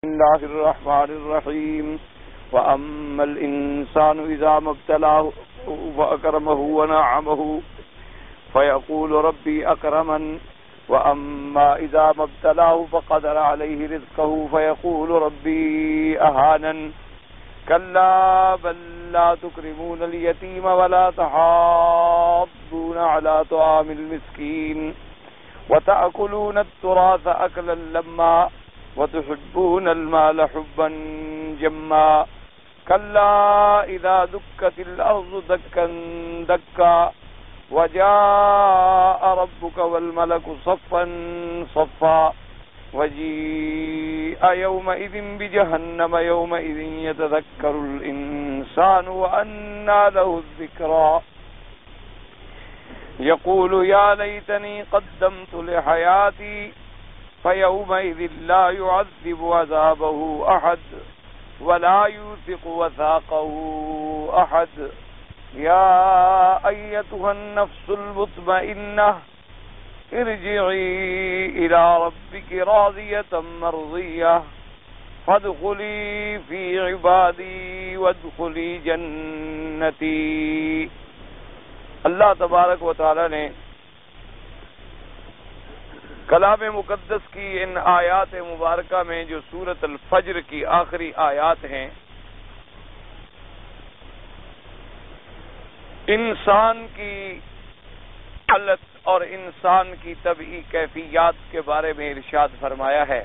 بسم الله الرحمن الرحيم وأما الإنسان إذا ما ابتلاه فأكرمه ونعمه فيقول ربي أكرمن وأما إذا ما ابتلاه فقدر عليه رزقه فيقول ربي أهانن كلا بل لا تكرمون اليتيم ولا تحاضون على طعام المسكين وتأكلون التراث أكلا لما وتحبون المال حبا جما كلا إذا دكت الأرض دكا دكا وجاء ربك والملك صفا صفا وجيء يومئذ بجهنم يومئذ يتذكر الإنسان وأنى له الذكرى يقول يا ليتني قدمت لحياتي فيومئذ لا يعذب عذابه أحد ولا يوثق وثاقه أحد يا أيتها النفس المطمئنة ارجعي إلى ربك راضية مرضية فادخلي في عبادي وادخلي جنتی۔ اللہ تبارک و تعالی نے کلام مقدس کی ان آیات مبارکہ میں جو سورۃ الفجر کی آخری آیات ہیں، انسان کی حالت اور انسان کی طبعی کیفیات کے بارے میں ارشاد فرمایا ہے۔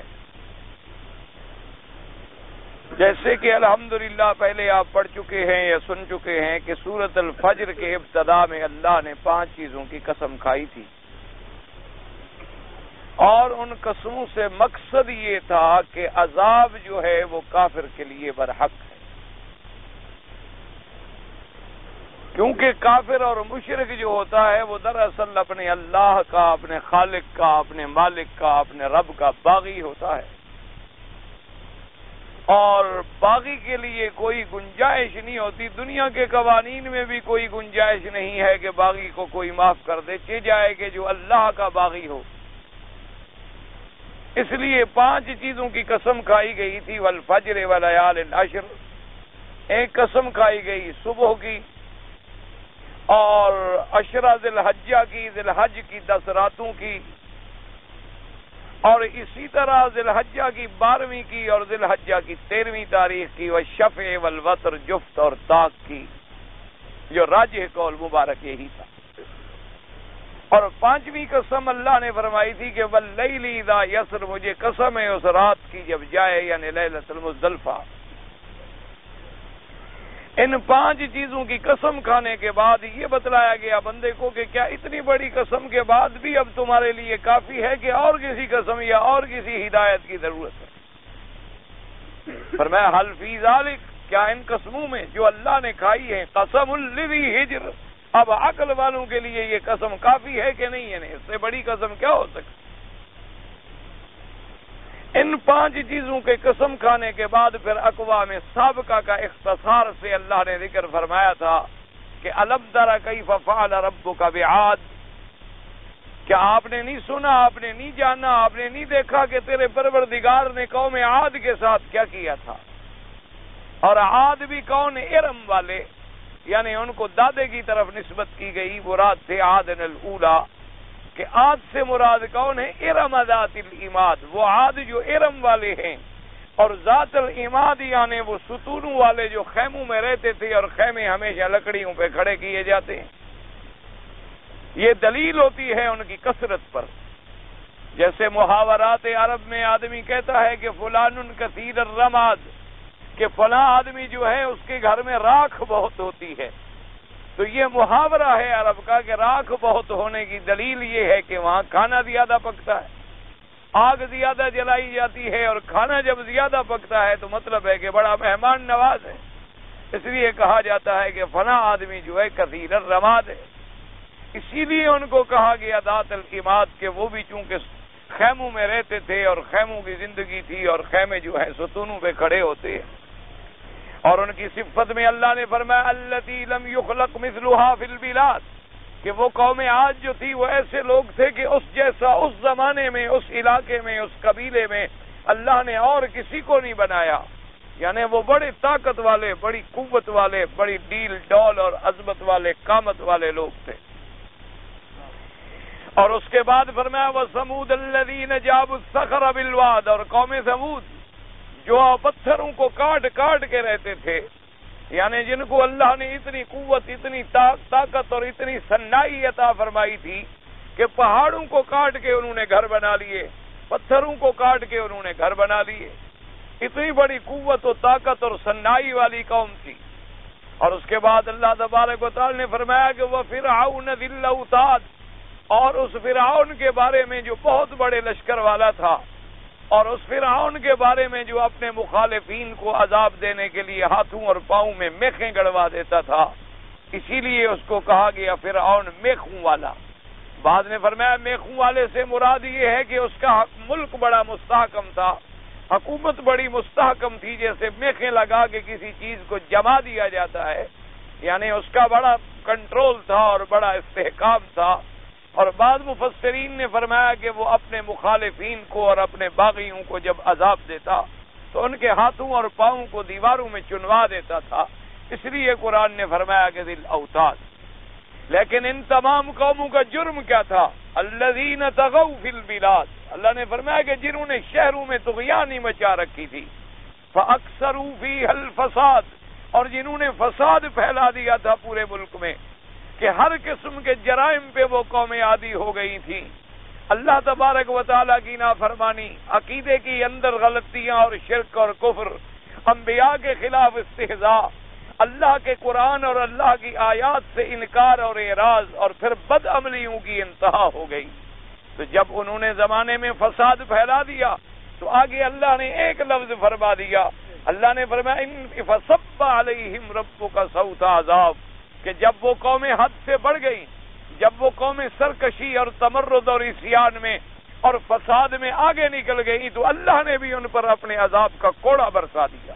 جیسے کہ الحمدللہ پہلے آپ پڑھ چکے ہیں یا سن چکے ہیں کہ سورۃ الفجر کے ابتدا میں اللہ نے 5 چیزوں کی قسم کھائی تھی، اور ان قسموں سے مقصد یہ تھا کہ عذاب جو ہے وہ کافر کے لیے برحق ہے، کیونکہ کافر اور مشرک جو ہوتا ہے وہ دراصل اپنے اللہ کا، اپنے خالق کا، اپنے مالک کا، اپنے رب کا باغی ہوتا ہے، اور باغی کے لیے کوئی گنجائش نہیں ہوتی۔ دنیا کے قوانین میں بھی کوئی گنجائش نہیں ہے کہ باغی کو کوئی معاف کر دے، چہ جائے کہ جو اللہ کا باغی ہو۔ اس لیے 5 چیزوں کی قسم کھائی گئی تھی، والفجر ولیال عشر، ایک قسم کھائی گئی صبح کی، اور عشرہ ذی الحجہ کی، ذی الحج کی 10 راتوں کی، اور اسی طرح ذی الحجہ کی 12ویں کی اور ذی الحجہ کی 13ویں تاریخ کی، والشفع والوتر جفت اور طاق کی، جو راجح قول مبارک یہی تھا۔ اور 5ویں قسم اللہ نے فرمائی تھی کہ واللیل اذا یسر، مجھے قسم ہے اس رات کی جب جائے، یعنی لیلۃ المزدلفہ۔ ان 5 چیزوں کی قسم کھانے کے بعد یہ بتلایا گیا بندے کو کہ کیا اتنی بڑی قسم کے بعد بھی اب تمہارے لیے کافی ہے کہ اور کسی قسم یا اور کسی ہدایت کی ضرورت ہے؟ فرمایا حل فی ذالک، کیا ان قسموں میں جو اللہ نے کھائی ہیں، قسم لذی ہجر، اب عقل والوں کے لیے یہ قسم کافی ہے کہ نہیں؟ یعنی اس سے بڑی قسم کیا ہو سکتی؟ ان 5 چیزوں کے قسم کھانے کے بعد پھر اقوام سابقہ کا اختصار سے اللہ نے ذکر فرمایا تھا کہ الم تر کیف فعل ربک بعاد، کیا آپ نے نہیں سنا، آپ نے نہیں جانا، آپ نے نہیں دیکھا کہ تیرے پروردگار نے قوم عاد کے ساتھ کیا کیا تھا؟ اور عاد بھی کون؟ ارم والے، یعنی ان کو دادے کی طرف نسبت کی گئی، مراد تھے عادن الاولی، کہ عاد سے مراد کون ہے؟ ارم ذات العماد، وہ عاد جو ارم والے ہیں، اور ذات العماد یعنی وہ ستونوں والے جو خیموں میں رہتے تھے، اور خیمے ہمیشہ لکڑیوں پہ کھڑے کیے جاتے ہیں۔ یہ دلیل ہوتی ہے ان کی کثرت پر۔ جیسے محاورات عرب میں آدمی کہتا ہے کہ فلان کثیر الرماد، کہ فلاں آدمی جو ہے اس کے گھر میں راکھ بہت ہوتی ہے، تو یہ محاورہ ہے عرب کا کہ راکھ بہت ہونے کی دلیل یہ ہے کہ وہاں کھانا زیادہ پکتا ہے، آگ زیادہ جلائی جاتی ہے، اور کھانا جب زیادہ پکتا ہے تو مطلب ہے کہ بڑا مہمان نواز ہے، اس لیے کہا جاتا ہے کہ فلاں آدمی جو ہے کثیر الرماد ہے۔ اسی لیے ان کو کہا گیا ذات العماد کہ وہ بھی چونکہ خیموں میں رہتے تھے اور خیموں کی زندگی تھی، اور خیمے جو ہے ستونوں پہ کھڑے ہوتے ہیں۔ اور ان کی صفت میں اللہ نے فرمایا التی لم یخلق مثلها فی البلاد، کہ وہ قوم عاد جو تھی وہ ایسے لوگ تھے کہ اس جیسا اس زمانے میں، اس علاقے میں، اس قبیلے میں اللہ نے اور کسی کو نہیں بنایا، یعنی وہ بڑے طاقت والے، بڑی قوت والے، بڑی ڈیل ڈول اور عظمت والے، قامت والے لوگ تھے۔ اور اس کے بعد فرمایا وَثَمُودَ الَّذِينَ جَابُوا الصَّخْرَ بِالْوَادِ، اور قوم ثمود جو پتھروں کو کاٹ کاٹ کے رہتے تھے، یعنی جن کو اللہ نے اتنی قوت، اتنی طاقت اور اتنی صناعی عطا فرمائی تھی کہ پہاڑوں کو کاٹ کے انہوں نے گھر بنا لیے، پتھروں کو کاٹ کے انہوں نے گھر بنا لیے۔ اتنی بڑی قوت و طاقت اور صناعی والی قوم تھی۔ اور اس کے بعد اللہ تبارک و تعالی نے فرمایا کہ وَفِرْعَوْنَ ذِي الْأَوْتَادِ، اور اس فرعون کے بارے میں جو بہت بڑے لشکر والا تھا، اور اس فرعون کے بارے میں جو اپنے مخالفین کو عذاب دینے کے لیے ہاتھوں اور پاؤں میں میخیں گڑوا دیتا تھا، اسی لیے اس کو کہا گیا فرعون میخوں والا۔ بعد نے فرمایا میخوں والے سے مراد یہ ہے کہ اس کا ملک بڑا مستحکم تھا، حکومت بڑی مستحکم تھی، جیسے میخیں لگا کے کسی چیز کو جما دیا جاتا ہے، یعنی اس کا بڑا کنٹرول تھا اور بڑا استحکام تھا۔ اور بعض مفسرین نے فرمایا کہ وہ اپنے مخالفین کو اور اپنے باغیوں کو جب عذاب دیتا تو ان کے ہاتھوں اور پاؤں کو دیواروں میں چنوا دیتا تھا، اس لیے قرآن نے فرمایا کہ ذی الاوتاد۔ لیکن ان تمام قوموں کا جرم کیا تھا؟ الذین طغوا فی البلاد، اللہ نے فرمایا کہ جنہوں نے شہروں میں طغیانی مچا رکھی تھی، فاکثروا فیہا الفساد، اور جنہوں نے فساد پھیلا دیا تھا پورے ملک میں، کہ ہر قسم کے جرائم پہ وہ قومیں عادی ہو گئی تھیں، اللہ تبارک و تعالیٰ کی نافرمانی، عقیدے کی اندر غلطیاں اور شرک اور کفر، انبیاء کے خلاف استہزاء، اللہ کے قرآن اور اللہ کی آیات سے انکار اور اعراض، اور پھر بد عملیوں کی انتہا ہو گئی۔ تو جب انہوں نے زمانے میں فساد پھیلا دیا تو آگے اللہ نے ایک لفظ فرما دیا، اللہ نے فرمایا فَصَبَّ عَلَيْهِمْ رَبُّكَ صَوْتَ عَذَابٍ، کہ جب وہ قومیں حد سے بڑھ گئیں، جب وہ قومیں سرکشی اور تمرد اور عصیان میں اور فساد میں آگے نکل گئی تو اللہ نے بھی ان پر اپنے عذاب کا کوڑا برسا دیا،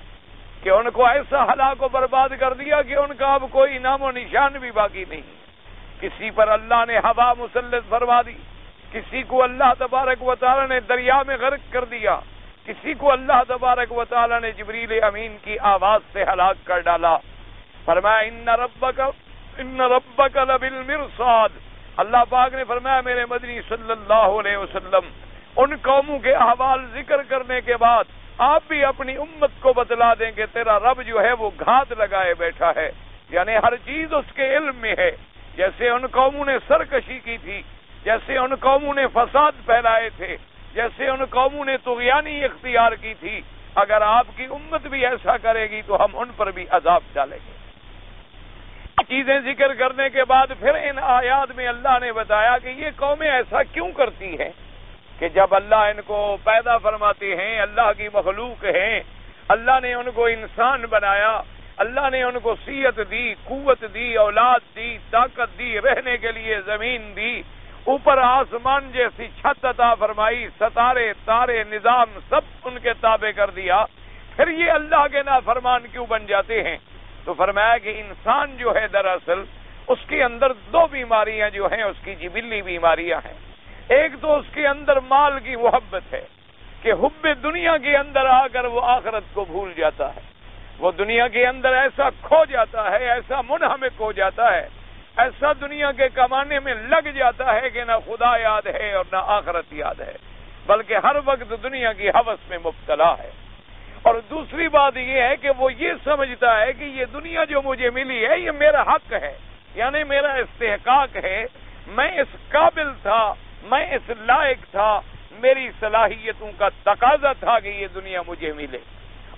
کہ ان کو ایسا ہلاک و برباد کر دیا کہ ان کا اب کوئی نام و نشان بھی باقی نہیں۔ کسی پر اللہ نے ہوا مسلط فرما دی، کسی کو اللہ تبارک و تعالی نے دریا میں غرق کر دیا، کسی کو اللہ تبارک و تعالی نے جبریل امین کی آواز سے ہلاک کر ڈالا۔ فرمایا ان ربک لبالمرصاد، اللہ پاک نے فرمایا میرے مدنی صلی اللہ علیہ وسلم ان قوموں کے احوال ذکر کرنے کے بعد آپ بھی اپنی امت کو بتلا دیں کہ تیرا رب جو ہے وہ گھات لگائے بیٹھا ہے، یعنی ہر چیز اس کے علم میں ہے۔ جیسے ان قوموں نے سرکشی کی تھی، جیسے ان قوموں نے فساد پھیلائے تھے، جیسے ان قوموں نے طغیانی اختیار کی تھی، اگر آپ کی امت بھی ایسا کرے گی تو ہم ان پر بھی عذاب ڈالیں گے۔ چیزیں ذکر کرنے کے بعد پھر ان آیات میں اللہ نے بتایا کہ یہ قومیں ایسا کیوں کرتی ہیں کہ جب اللہ ان کو پیدا فرماتے ہیں، اللہ کی مخلوق ہیں، اللہ نے ان کو انسان بنایا، اللہ نے ان کو صحت دی، قوت دی، اولاد دی، طاقت دی، رہنے کے لیے زمین دی، اوپر آسمان جیسی چھت عطا فرمائی، ستارے تارے نظام سب ان کے تابع کر دیا، پھر یہ اللہ کے نافرمان کیوں بن جاتے ہیں؟ تو فرمایا کہ انسان جو ہے دراصل اس کے اندر دو بیماریاں جو ہیں اس کی جبلی بیماریاں ہیں۔ ایک تو اس کے اندر مال کی محبت ہے کہ حب دنیا کے اندر آ کر وہ آخرت کو بھول جاتا ہے، وہ دنیا کے اندر ایسا کھو جاتا ہے، ایسا منہمک ہو جاتا ہے، ایسا دنیا کے کمانے میں لگ جاتا ہے کہ نہ خدا یاد ہے اور نہ آخرت یاد ہے، بلکہ ہر وقت دنیا کی ہوس میں مبتلا ہے۔ اور دوسری بات یہ ہے کہ وہ یہ سمجھتا ہے کہ یہ دنیا جو مجھے ملی ہے یہ میرا حق ہے، یعنی میرا استحقاق ہے، میں اس قابل تھا، میں اس لائق تھا، میری صلاحیتوں کا تقاضا تھا کہ یہ دنیا مجھے ملے۔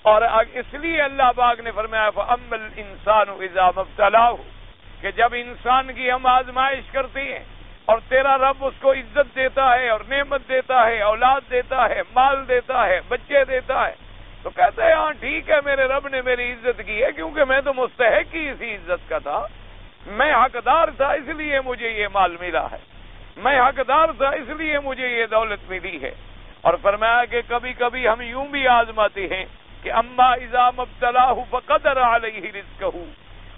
اور اس لیے اللہ پاک نے فرمایا فَأَمَّا الْإِنسَانُ إِذَا مَا ابْتَلَاهُ، کہ جب انسان کی ہم آزمائش کرتے ہیں اور تیرا رب اس کو عزت دیتا ہے اور نعمت دیتا ہے، اولاد دیتا ہے، مال دیتا ہے، بچے دیتا ہے، تو کہتے ہیں ہاں ٹھیک ہے میرے رب نے میری عزت کی ہے کیونکہ میں تو مستحق ہی اسی عزت کا تھا، میں حقدار تھا اس لیے مجھے یہ مال ملا ہے، میں حقدار تھا اس لیے مجھے یہ دولت ملی ہے۔ اور فرمایا کہ کبھی کبھی ہم یوں بھی آزماتے ہیں کہ اما اذا مبتلاہ فقدر علیہ رزقہ،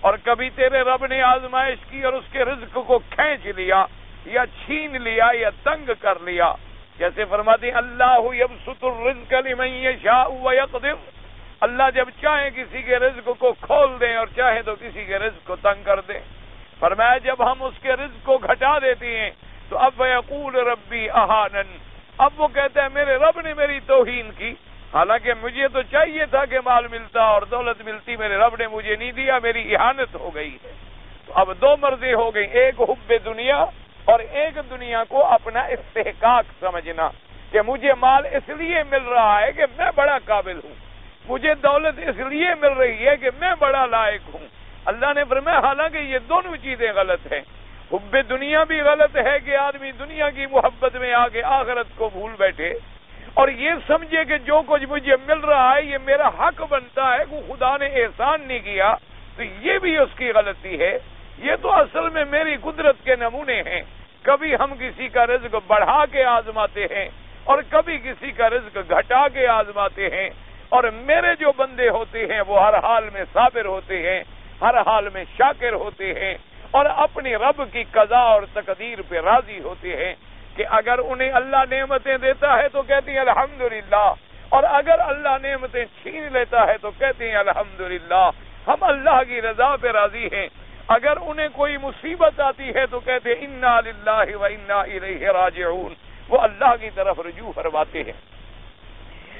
اور کبھی تیرے رب نے آزمائش کی اور اس کے رزق کو کھینچ لیا یا چھین لیا یا تنگ کر لیا، جیسے فرماتے ہیں اللہ یبسط الرزق لمن یشاء ویقدر، اللہ جب چاہیں کسی کے رزق کو کھول دیں اور چاہیں تو کسی کے رزق کو تنگ کر دیں۔ فرمایا جب ہم اس کے رزق کو گھٹا دیتے ہیں تو اب یقول ربی اہانن، اب وہ کہتا ہے میرے رب نے میری توہین کی، حالانکہ مجھے تو چاہیے تھا کہ مال ملتا اور دولت ملتی، میرے رب نے مجھے نہیں دیا، میری اہانت ہو گئی ہے۔ تو اب دو مرضی ہو گئی، ایک حب دنیا اور ایک دنیا کو اپنا استحقاق سمجھنا کہ مجھے مال اس لیے مل رہا ہے کہ میں بڑا قابل ہوں، مجھے دولت اس لیے مل رہی ہے کہ میں بڑا لائق ہوں۔ اللہ نے فرمایا حالانکہ یہ دونوں چیزیں غلط ہیں۔ حب دنیا بھی غلط ہے کہ آدمی دنیا کی محبت میں آ کے آخرت کو بھول بیٹھے اور یہ سمجھے کہ جو کچھ مجھے مل رہا ہے یہ میرا حق بنتا ہے، کہ خدا نے احسان نہیں کیا، تو یہ بھی اس کی غلطی ہے۔ یہ تو اصل میں میری قدرت کے نمونے ہیں، کبھی ہم کسی کا رزق بڑھا کے آزماتے ہیں اور کبھی کسی کا رزق گھٹا کے آزماتے ہیں، اور میرے جو بندے ہوتے ہیں وہ ہر حال میں صابر ہوتے ہیں، ہر حال میں شاکر ہوتے ہیں اور اپنی رب کی قضا اور تقدیر پہ راضی ہوتے ہیں کہ اگر انہیں اللہ نعمتیں دیتا ہے تو کہتے ہیں الحمدللہ، اور اگر اللہ نعمتیں چھین لیتا ہے تو کہتے ہیں الحمدللہ، ہم اللہ کی رضا پہ راضی ہیں۔ اگر انہیں کوئی مصیبت آتی ہے تو کہتے ہیں انا للہ و انا الیہ راجعون، وہ اللہ کی طرف رجوع فرماتے ہیں۔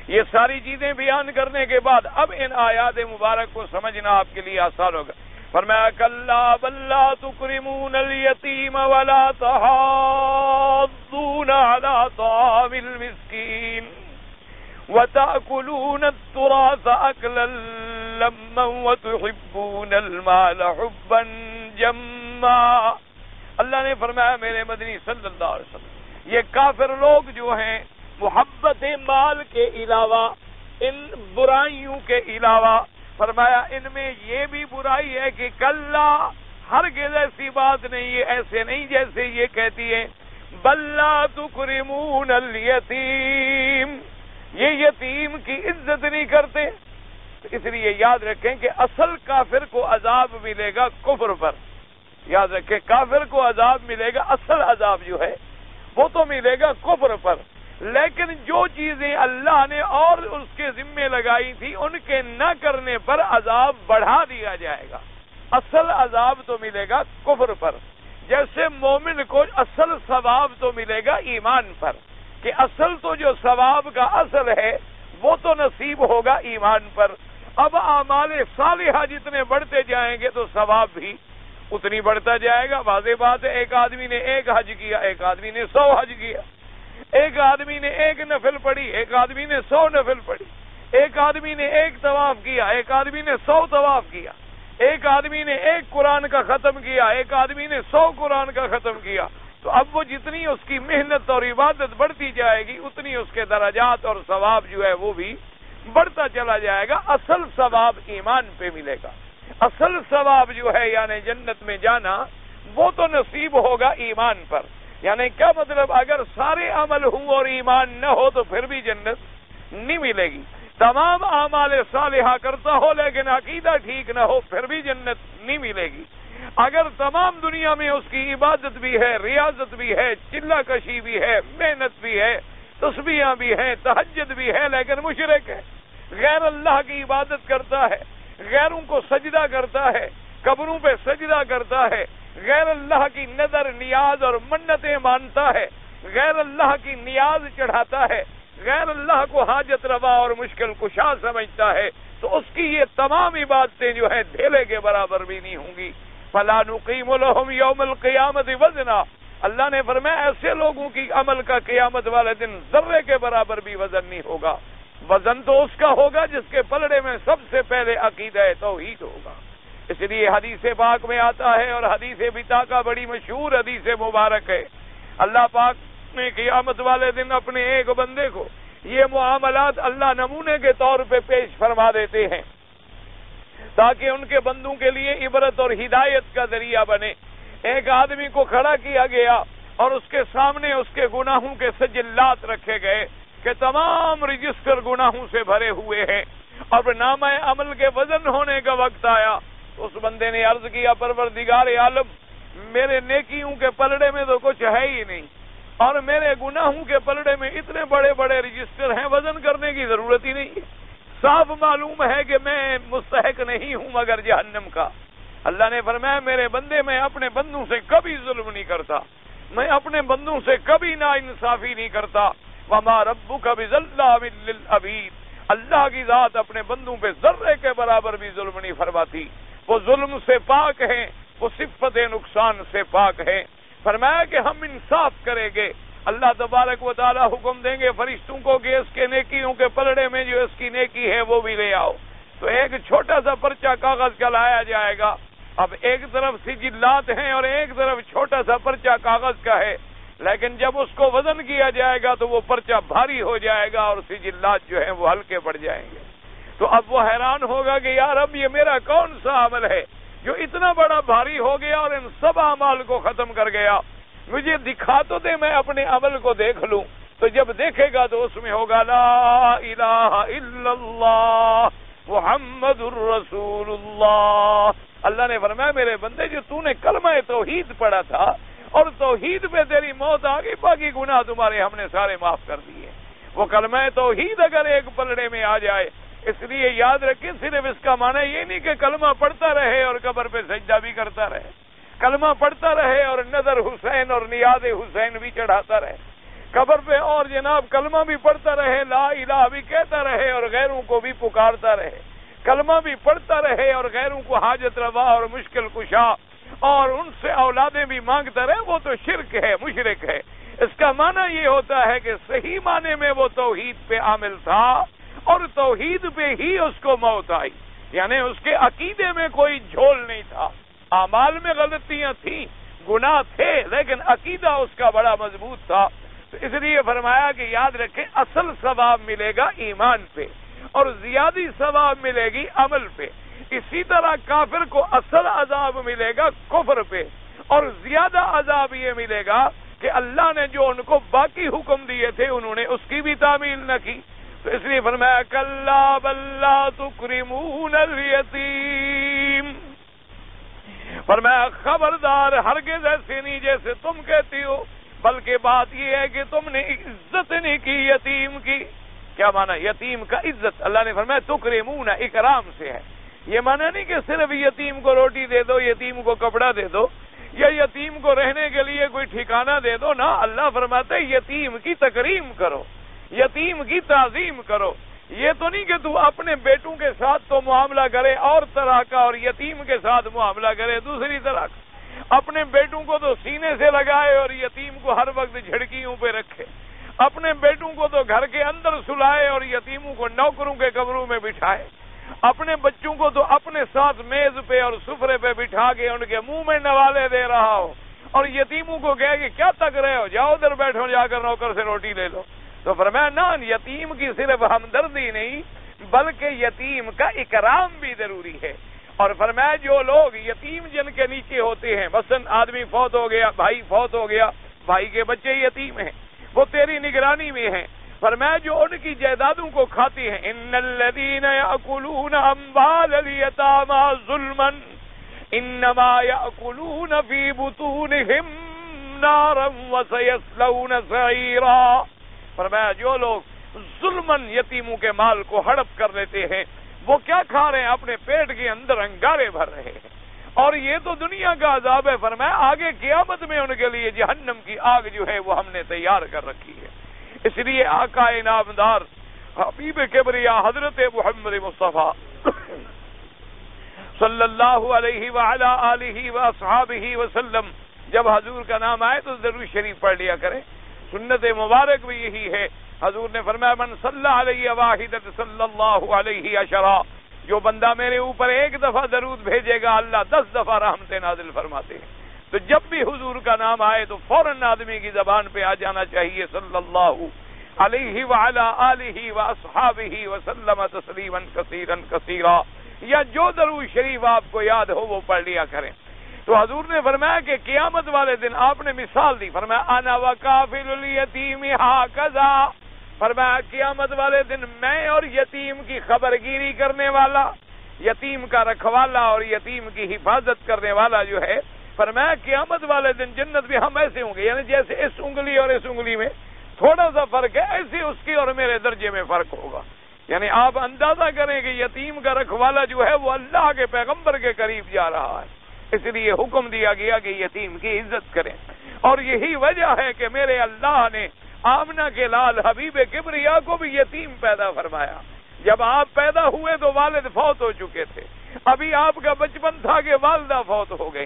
یہ ساری چیزیں بیان کرنے کے بعد اب ان آیات مبارک کو سمجھنا آپ کے لیے آسان ہوگا۔ فرمایا کلا بل لا تکرمون الیتیم ولا تحاضون علی طعام المسکین وتأکلون التراث اکلا لما وتحبون المال حبا جما۔ اللہ نے فرمایا میرے مدنی صلی اللہ علیہ وسلم یہ کافر لوگ جو ہیں محبت مال کے علاوہ، ان برائیوں کے علاوہ، فرمایا ان میں یہ بھی برائی ہے کہ کلا، ہرگز ایسی بات نہیں، یہ ایسے نہیں جیسے یہ کہتی ہے بل لا تکرمون الیتیم، یہ یتیم کی عزت نہیں کرتے۔ اس لیے یاد رکھیں کہ اصل کافر کو عذاب ملے گا کفر پر، یاد رکھیں کافر کو عذاب ملے گا، اصل عذاب جو ہے وہ تو ملے گا کفر پر، لیکن جو چیزیں اللہ نے اور اس کے ذمے لگائی تھی ان کے نہ کرنے پر عذاب بڑھا دیا جائے گا۔ اصل عذاب تو ملے گا کفر پر، جیسے مومن کو اصل ثواب تو ملے گا ایمان پر، کہ اصل تو جو ثواب کا اصل ہے وہ تو نصیب ہوگا ایمان پر۔ اب اعمال صالحہ جتنے بڑھتے جائیں گے تو ثواب بھی اتنی بڑھتا جائے گا۔ واضح بات ہے، ایک آدمی نے ایک حج کیا، ایک آدمی نے 100 حج کیا، ایک آدمی نے 1 نفل پڑھی، ایک آدمی نے 100 نفل پڑھی، ایک آدمی نے 1 طواف کیا، ایک آدمی نے 100 طواف کیا، ایک آدمی نے 1 قرآن کا ختم کیا، ایک آدمی نے 100 قرآن کا ختم کیا۔ تو اب وہ جتنی اس کی محنت اور عبادت بڑھتی جائے گی اتنی اس کے درجات اور ثواب جو ہے وہ بھی بڑھتا چلا جائے گا۔ اصل ثواب ایمان پہ ملے گا، اصل ثواب جو ہے یعنی جنت میں جانا وہ تو نصیب ہوگا ایمان پر۔ یعنی کیا مطلب، اگر سارے عمل ہوں اور ایمان نہ ہو تو پھر بھی جنت نہیں ملے گی۔ تمام اعمال صالحہ کرتا ہو لیکن عقیدہ ٹھیک نہ ہو پھر بھی جنت نہیں ملے گی۔ اگر تمام دنیا میں اس کی عبادت بھی ہے، ریاضت بھی ہے، چلہ کشی بھی ہے، محنت بھی ہے، تسبیحاں بھی ہیں، تہجد بھی ہے، لیکن مشرک ہے، غیر اللہ کی عبادت کرتا ہے، غیروں کو سجدہ کرتا ہے، قبروں پہ سجدہ کرتا ہے، غیر اللہ کی نظر نیاز اور منتیں مانتا ہے، غیر اللہ کی نیاز چڑھاتا ہے، غیر اللہ کو حاجت روا اور مشکل کشا سمجھتا ہے، تو اس کی یہ تمام عبادتیں جو ہیں ڈھیلے کے برابر بھی نہیں ہوں گی۔ فَلَا نُقِيمُ لَهُمْ يَوْمَ الْقِيَامَةِ وَزْنًا، اللہ نے فرمایا ایسے لوگوں کی عمل کا قیامت والے دن ذرے کے برابر بھی وزن نہیں ہوگا۔ وزن تو اس کا ہوگا جس کے پلڑے میں سب سے پہلے عقیدہ توحید ہوگا۔ اس لیے حدیث پاک میں آتا ہے، اور حدیث بطاقہ بڑی مشہور حدیث مبارک ہے، اللہ پاک نے قیامت والے دن اپنے ایک بندے کو یہ معاملات اللہ نمونے کے طور پہ پیش فرما دیتے ہیں تاکہ ان کے بندوں کے لیے عبرت اور ہدایت کا ذریعہ بنے۔ ایک آدمی کو کھڑا کیا گیا اور اس کے سامنے اس کے گناہوں کے سجلات رکھے گئے کہ تمام رجسٹر گناہوں سے بھرے ہوئے ہیں، اور نامہ عمل کے وزن ہونے کا وقت آیا تو اس بندے نے عرض کیا پروردگار عالم، میرے نیکیوں کے پلڑے میں تو کچھ ہے ہی نہیں، اور میرے گناہوں کے پلڑے میں اتنے بڑے بڑے رجسٹر ہیں، وزن کرنے کی ضرورت ہی نہیں ہے، صاف معلوم ہے کہ میں مستحق نہیں ہوں مگر جہنم کا۔ اللہ نے فرمایا میرے بندے، میں اپنے بندوں سے کبھی ظلم نہیں کرتا، میں اپنے بندوں سے کبھی ناانصافی نہیں کرتا۔ وما ربک بظلام للعبید، اللہ کی ذات اپنے بندوں پہ ذرے کے برابر بھی ظلم نہیں فرماتی، وہ ظلم سے پاک ہیں، وہ صفت نقصان سے پاک ہیں۔ فرمایا کہ ہم انصاف کریں گے، اللہ تبارک و تعالی حکم دیں گے فرشتوں کو کہ اس کے نیکیوں کے پلڑے میں جو اس کی نیکی ہے وہ بھی لے آؤ، تو ایک چھوٹا سا پرچہ کاغذ کا لایا جائے گا۔ اب ایک طرف سجلات ہیں اور ایک طرف چھوٹا سا پرچہ کاغذ کا ہے، لیکن جب اس کو وزن کیا جائے گا تو وہ پرچہ بھاری ہو جائے گا اور سجلات جو ہیں وہ ہلکے پڑ جائیں گے۔ تو اب وہ حیران ہوگا کہ یار اب یہ میرا کون سا عمل ہے جو اتنا بڑا بھاری ہو گیا اور ان سب اعمال کو ختم کر گیا، مجھے دکھا تو دے میں اپنے عمل کو دیکھ لوں۔ تو جب دیکھے گا تو اس میں ہوگا لا الہ الا اللہ محمد الرسول اللہ۔ اللہ نے فرمایا میرے بندے جو تو نے کلمہ توحید پڑھا تھا اور توحید پہ تیری موت آ گئی، باقی گناہ تمہارے ہم نے سارے معاف کر دیے۔ وہ کلمہ توحید اگر ایک پلڑے میں آ جائے، اس لیے یاد رکھیں صرف اس کا معنی یہ نہیں کہ کلمہ پڑھتا رہے اور قبر پہ سجدہ بھی کرتا رہے، کلمہ پڑھتا رہے اور نظر حسین اور نیاز حسین بھی چڑھاتا رہے، قبر پہ اور جناب کلمہ بھی پڑھتا رہے، لا الہ بھی کہتا رہے اور غیروں کو بھی پکارتا رہے، کلمہ بھی پڑھتا رہے اور غیروں کو حاجت روا اور مشکل کشا اور ان سے اولادیں بھی مانگتا رہے، وہ تو شرک ہے، مشرک ہے۔ اس کا معنی یہ ہوتا ہے کہ صحیح معنی میں وہ توحید پہ عامل تھا اور توحید پہ ہی اس کو موت آئی، یعنی اس کے عقیدے میں کوئی جھول نہیں تھا، اعمال میں غلطیاں تھیں، گناہ تھے، لیکن عقیدہ اس کا بڑا مضبوط تھا۔ تو اس لیے فرمایا کہ یاد رکھیں اصل ثواب ملے گا ایمان پہ اور زیادی ثواب ملے گی عمل پہ۔ اسی طرح کافر کو اصل عذاب ملے گا کفر پہ اور زیادہ عذاب یہ ملے گا کہ اللہ نے جو ان کو باقی حکم دیے تھے انہوں نے اس کی بھی تعمیل نہ کی۔ تو اس لیے فرمایا کلا بل لا تکرمون الیتیم، فرمایا خبردار ہرگز ایسے نہیں جیسے تم کہتی ہو، بلکہ بات یہ ہے کہ تم نے عزت نہیں کی یتیم کی۔ کیا معنی یتیم کا عزت؟ اللہ نے فرمایا تکرمون، اکرام سے ہے، یہ معنی نہیں کہ صرف یتیم کو روٹی دے دو، یتیم کو کپڑا دے دو یا یتیم کو رہنے کے لیے کوئی ٹھکانہ دے دو، نہ، اللہ فرماتا ہے یتیم کی تکریم کرو، یتیم کی تعظیم کرو۔ یہ تو نہیں کہ تو اپنے بیٹوں کے ساتھ تو معاملہ کرے اور طرح کا اور یتیم کے ساتھ معاملہ کرے دوسری طرح کا، اپنے بیٹوں کو تو سینے سے لگائے اور یتیم کو ہر وقت جھڑکیوں پہ رکھے، اپنے بیٹوں کو تو گھر کے اندر سلائے اور یتیموں کو نوکروں کے کمروں میں بٹھائے، اپنے بچوں کو تو اپنے ساتھ میز پہ اور سفرے پہ بٹھا کے ان کے منہ میں نوالے دے رہا ہو اور یتیموں کو کہے کہ کیا تک رہے ہو، جاؤ ادھر بیٹھو، جا کر نوکر سے روٹی لے لو۔ تو فرمایا نہ، یتیم کی صرف ہمدردی نہیں بلکہ یتیم کا اکرام بھی ضروری ہے۔ اور فرمایا جو لوگ یتیم جن کے نیچے ہوتے ہیں، مثلا آدمی فوت ہو گیا، بھائی فوت ہو گیا، بھائی کے بچے یتیم ہیں، وہ تیری نگرانی میں ہیں، فرمایا جو ان کی جائیدادوں کو کھاتے ہیں، ان الذین یاکلون اموال الیتامی ظلما انما یاکلون فی بطونہم نارا وسیصلون سعیرا۔ فرمایا جو لوگ ظلمن یتیموں کے مال کو ہڑپ کر لیتے ہیں وہ کیا کھا رہے ہیں؟ اپنے پیٹ کے اندر انگارے بھر رہے ہیں، اور یہ تو دنیا کا عذاب ہے۔ فرمایا آگے قیامت میں ان کے لیے جہنم کی آگ جو ہے وہ ہم نے تیار کر رکھی ہے۔ اس لیے آقا انعامدار حبیب کبریا حضرت محمد مصطفیٰ صلی اللہ علیہ وعلی آلہ واصحابہ وسلم جب حضور کا نام آئے تو ضرور شریف پڑھ لیا کریں، سنت مبارک بھی یہی ہے۔ حضور نے فرمایا من صلی علیہ واحدۃ صلی اللہ علیہ عشرہ، جو بندہ میرے اوپر ایک دفعہ درود بھیجے گا اللہ 10 دفعہ رحمتیں نازل فرماتے ہیں۔ تو جب بھی حضور کا نام آئے تو فوراً آدمی کی زبان پہ آ جانا چاہیے صلی اللہ علیہ وعلی آلہ واصحابہ وسلم تسلیما کثیرا کثیرا، یا جو درود شریف آپ کو یاد ہو وہ پڑھ لیا کریں۔ تو حضور نے فرمایا کہ قیامت والے دن آپ نے مثال دی، فرمایا انا وکافل الیتیم ہاکذا، فرمایا قیامت والے دن میں اور یتیم کی خبرگیری کرنے والا، یتیم کا رکھوالا اور یتیم کی حفاظت کرنے والا جو ہے فرمایا قیامت والے دن جنت میں ہم ایسے ہوں گے، یعنی جیسے اس انگلی اور اس انگلی میں تھوڑا سا فرق ہے، ایسے اس کی اور میرے درجے میں فرق ہوگا۔ یعنی آپ اندازہ کریں کہ یتیم کا رکھوالا جو ہے وہ اللہ کے پیغمبر کے قریب جا رہا ہے، اس لیے حکم دیا گیا کہ یتیم کی عزت کریں۔ اور یہی وجہ ہے کہ میرے اللہ نے آمنہ کے لال حبیب کبریا کو بھی یتیم پیدا فرمایا۔ جب آپ پیدا ہوئے تو والد فوت ہو چکے تھے، ابھی آپ کا بچپن تھا کہ والدہ فوت ہو گئی،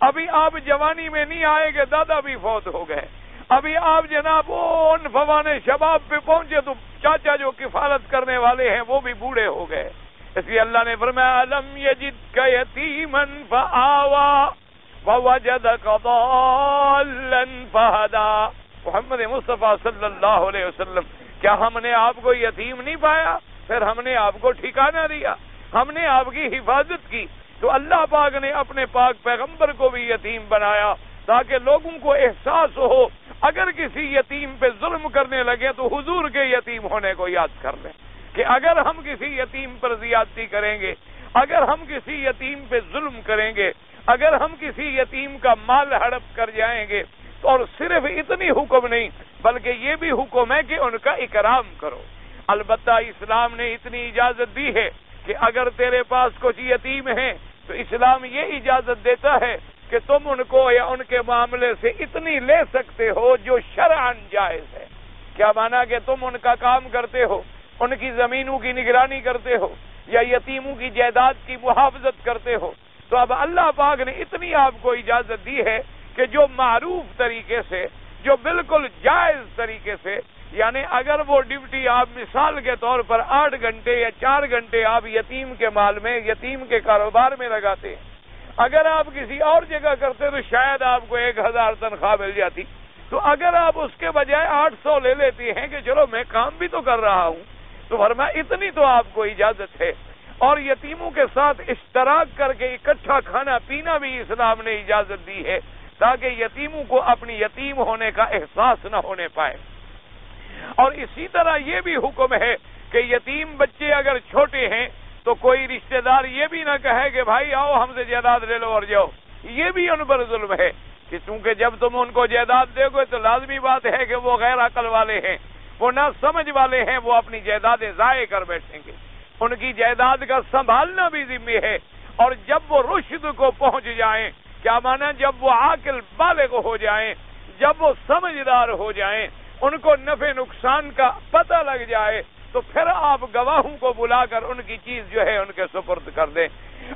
ابھی آپ جوانی میں نہیں آئے کہ دادا بھی فوت ہو گئے، ابھی آپ جناب ان فوانے شباب پہ پہنچے تو چاچا جو کفالت کرنے والے ہیں وہ بھی بوڑھے ہو گئے۔ اس لیے اللہ نے فرمایا الم یجدک یتیما فآوا ووجدک ضالا فہدا۔ محمد مصطفیٰ صلی اللہ علیہ وسلم، کیا ہم نے آپ کو یتیم نہیں پایا؟ پھر ہم نے آپ کو ٹھکانہ دیا، ہم نے آپ کی حفاظت کی۔ تو اللہ پاک نے اپنے پاک پیغمبر کو بھی یتیم بنایا تاکہ لوگوں کو احساس ہو، اگر کسی یتیم پہ ظلم کرنے لگے تو حضور کے یتیم ہونے کو یاد کر لیں کہ اگر ہم کسی یتیم پر زیادتی کریں گے، اگر ہم کسی یتیم پہ ظلم کریں گے، اگر ہم کسی یتیم کا مال ہڑپ کر جائیں گے، اور صرف اتنی حکم نہیں بلکہ یہ بھی حکم ہے کہ ان کا اکرام کرو۔ البتہ اسلام نے اتنی اجازت دی ہے کہ اگر تیرے پاس کچھ یتیم ہیں تو اسلام یہ اجازت دیتا ہے کہ تم ان کو یا ان کے معاملے سے اتنی لے سکتے ہو جو شرعاً جائز ہے۔ کیا مانا کہ تم ان کا کام کرتے ہو، ان کی زمینوں کی نگرانی کرتے ہو یا یتیموں کی جائیداد کی محافظت کرتے ہو، تو اب اللہ پاک نے اتنی آپ کو اجازت دی ہے کہ جو معروف طریقے سے، جو بالکل جائز طریقے سے، یعنی اگر وہ ڈیوٹی آپ مثال کے طور پر 8 گھنٹے یا 4 گھنٹے آپ یتیم کے مال میں، یتیم کے کاروبار میں لگاتے ہیں، اگر آپ کسی اور جگہ کرتے تو شاید آپ کو 1000 تنخواہ مل جاتی، تو اگر آپ اس کے بجائے 800 لے لیتے ہیں کہ چلو میں کام بھی تو کر رہا ہوں، تو فرمایا اتنی تو آپ کو اجازت ہے۔ اور یتیموں کے ساتھ اشتراک کر کے اکٹھا کھانا پینا بھی اسلام نے اجازت دی ہے تاکہ یتیموں کو اپنی یتیم ہونے کا احساس نہ ہونے پائے۔ اور اسی طرح یہ بھی حکم ہے کہ یتیم بچے اگر چھوٹے ہیں تو کوئی رشتہ دار یہ بھی نہ کہے کہ بھائی آؤ ہم سے جائیداد لے لو اور جاؤ، یہ بھی ان پر ظلم ہے کہ چونکہ جب تم ان کو جائیداد دے گے تو لازمی بات ہے کہ وہ غیر عقل والے ہیں، وہ نہ سمجھ والے ہیں، وہ اپنی جائیدادیں ضائع کر بیٹھیں گے۔ ان کی جائیداد کا سنبھالنا بھی ذمہ ہے، اور جب وہ رشد کو پہنچ جائیں، کیا مانا جب وہ عاقل بالغ ہو جائیں، جب وہ سمجھدار ہو جائیں، ان کو نفع نقصان کا پتہ لگ جائے، تو پھر آپ گواہوں کو بلا کر ان کی چیز جو ہے ان کے سپرد کر دیں۔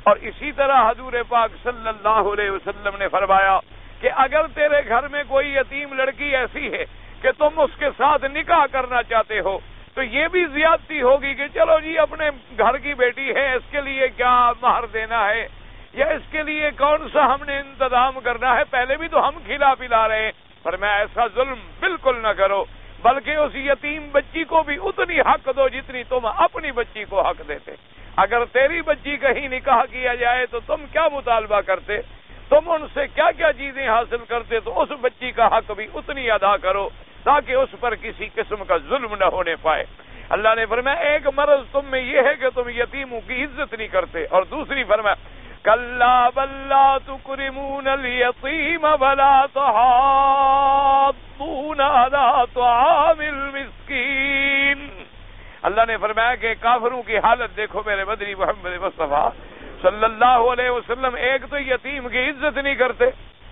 اور اسی طرح حضور پاک صلی اللہ علیہ وسلم نے فرمایا کہ اگر تیرے گھر میں کوئی یتیم لڑکی ایسی ہے کہ تم اس کے ساتھ نکاح کرنا چاہتے ہو تو یہ بھی زیادتی ہوگی کہ چلو جی اپنے گھر کی بیٹی ہے، اس کے لیے کیا مہر دینا ہے یا اس کے لیے کون سا ہم نے انتظام کرنا ہے، پہلے بھی تو ہم کھلا پلا رہے ہیں۔ فرمایا ایسا ظلم بالکل نہ کرو، بلکہ اس یتیم بچی کو بھی اتنی حق دو جتنی تم اپنی بچی کو حق دیتے۔ اگر تیری بچی کہیں نکاح کیا جائے تو تم کیا مطالبہ کرتے، تم ان سے کیا کیا چیزیں حاصل کرتے، تو اس بچی کا حق بھی اتنی ادا کرو تاکہ اس پر کسی قسم کا ظلم نہ ہونے پائے۔ اللہ نے فرمایا ایک مرض تم میں یہ ہے کہ تم یتیموں کی عزت نہیں کرتے، اور دوسری فرمایا کلا بل لا تکرمون الیتیم ولا تحاضون علی طعام المسکین۔ اللہ نے فرمایا کہ کافروں کی حالت دیکھو میرے مدنی محمد مصطفیٰ صلی اللہ علیہ وسلم، ایک تو یتیم کی عزت نہیں کرتے،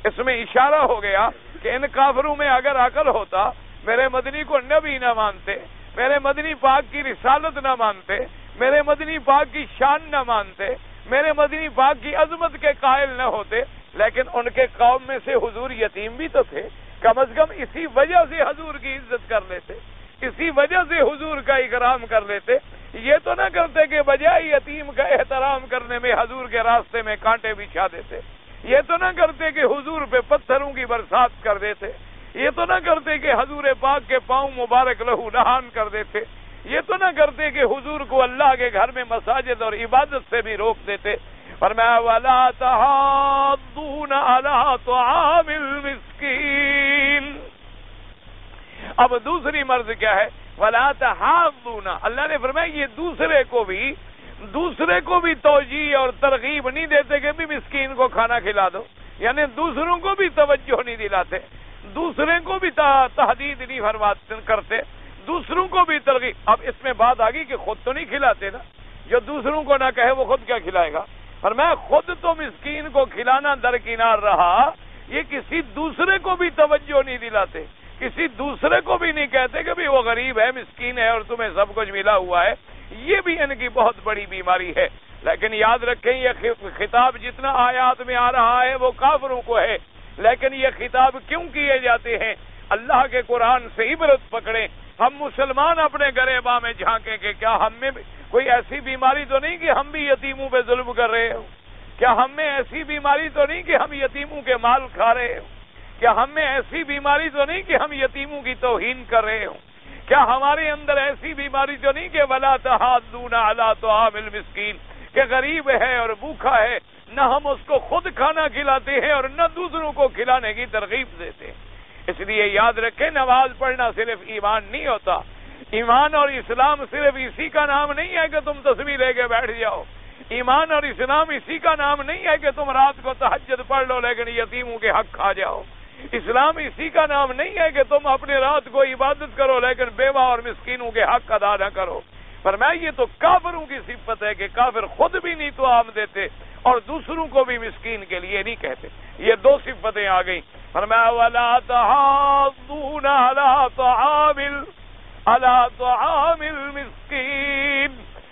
اس میں اشارہ ہو گیا کہ ان کافروں میں اگر عقل ہوتا میرے مدنی کو نبی نہ مانتے، میرے مدنی پاک کی رسالت نہ مانتے، میرے مدنی پاک کی شان نہ مانتے، میرے مدنی پاک کی عظمت کے قائل نہ ہوتے، لیکن ان کے قوم میں سے حضور یتیم بھی تو تھے، کم از کم اسی وجہ سے حضور کی عزت کر لیتے، اسی وجہ سے حضور کا اکرام کر لیتے۔ یہ تو نہ کرتے کہ بجائے یتیم کا احترام کرنے میں حضور کے راستے میں کانٹے بچھا دیتے، یہ تو نہ کرتے کہ حضور پہ پتھروں کی برسات کر دیتے، یہ تو نہ کرتے کہ حضور پاک کے پاؤں مبارک لہو نہان کر دیتے، یہ تو نہ کرتے کہ حضور کو اللہ کے گھر میں مساجد اور عبادت سے بھی روک دیتے۔ فرمایا وَلَا تَحَاضُّونَ عَلَىٰ طَعَامِ الْمِسْكِينِ۔ اب دوسری مرض کیا ہے؟ وَلَا تَحَاضُّونَ، اللہ نے فرمایا یہ دوسرے کو بھی توجیہ اور ترغیب نہیں دیتے کہ بھی مسکین کو کھانا کھلا دو، یعنی دوسروں کو بھی توجہ نہیں دلاتے، دوسرے کو بھی تحدید نہیں فرماتے کرتے، دوسروں کو بھی ترغیب۔ اب اس میں بات آ گئی کہ خود تو نہیں کھلاتے نا، جو دوسروں کو نہ کہے وہ خود کیا کھلائے گا؟ اور میں خود تو مسکین کو کھلانا درکنار رہا، یہ کسی دوسرے کو بھی توجہ نہیں دلاتے، کسی دوسرے کو بھی نہیں کہتے کہ بھی وہ غریب ہے، مسکین ہے اور تمہیں سب کچھ ملا ہوا ہے۔ یہ بھی ان کی بہت بڑی بیماری ہے۔ لیکن یاد رکھیں یہ خطاب جتنا آیات میں آ رہا ہے وہ کافروں کو ہے، لیکن یہ خطاب کیوں کیے جاتے ہیں؟ اللہ کے قرآن سے عبرت پکڑیں۔ ہم مسلمان اپنے گریباں میں جھانکیں کہ کیا ہم میں کوئی ایسی بیماری تو نہیں کہ ہم بھی یتیموں پہ ظلم کر رہے ہوں؟ کیا ہم میں ایسی بیماری تو نہیں کہ ہم یتیموں کے مال کھا رہے ہوں؟ کیا ہم میں ایسی بیماری تو نہیں کہ ہم یتیموں کی توہین کر رہے ہوں؟ کیا ہمارے اندر ایسی بیماری تو نہیں کہ ولا تحاضون علی طعام المسکین، کہ غریب ہے اور بھوکا ہے، نہ ہم اس کو خود کھانا کھلاتے ہیں اور نہ دوسروں کو کھلانے کی ترغیب دیتے ہیں۔ اس لیے یاد رکھیں نماز پڑھنا صرف ایمان نہیں ہوتا، ایمان اور اسلام صرف اسی کا نام نہیں ہے کہ تم تسبیح لے کے بیٹھ جاؤ، ایمان اور اسلام اسی کا نام نہیں ہے کہ تم رات کو تہجد پڑھ لو لیکن یتیموں کے حق کھا جاؤ، اسلام اسی کا نام نہیں ہے کہ تم اپنے رات کو عبادت کرو لیکن بیوہ اور مسکینوں کے حق ادا نہ کرو۔ فرمایا یہ تو کافروں کی صفت ہے کہ کافر خود بھی نہیں تو عام دیتے اور دوسروں کو بھی مسکین کے لیے نہیں کہتے۔ یہ دو صفتیں آ گئیں۔ فرمایا وَلَا تَحَاضُّونَ عَلَىٰ طَعَامِ الْمِسْكِينِ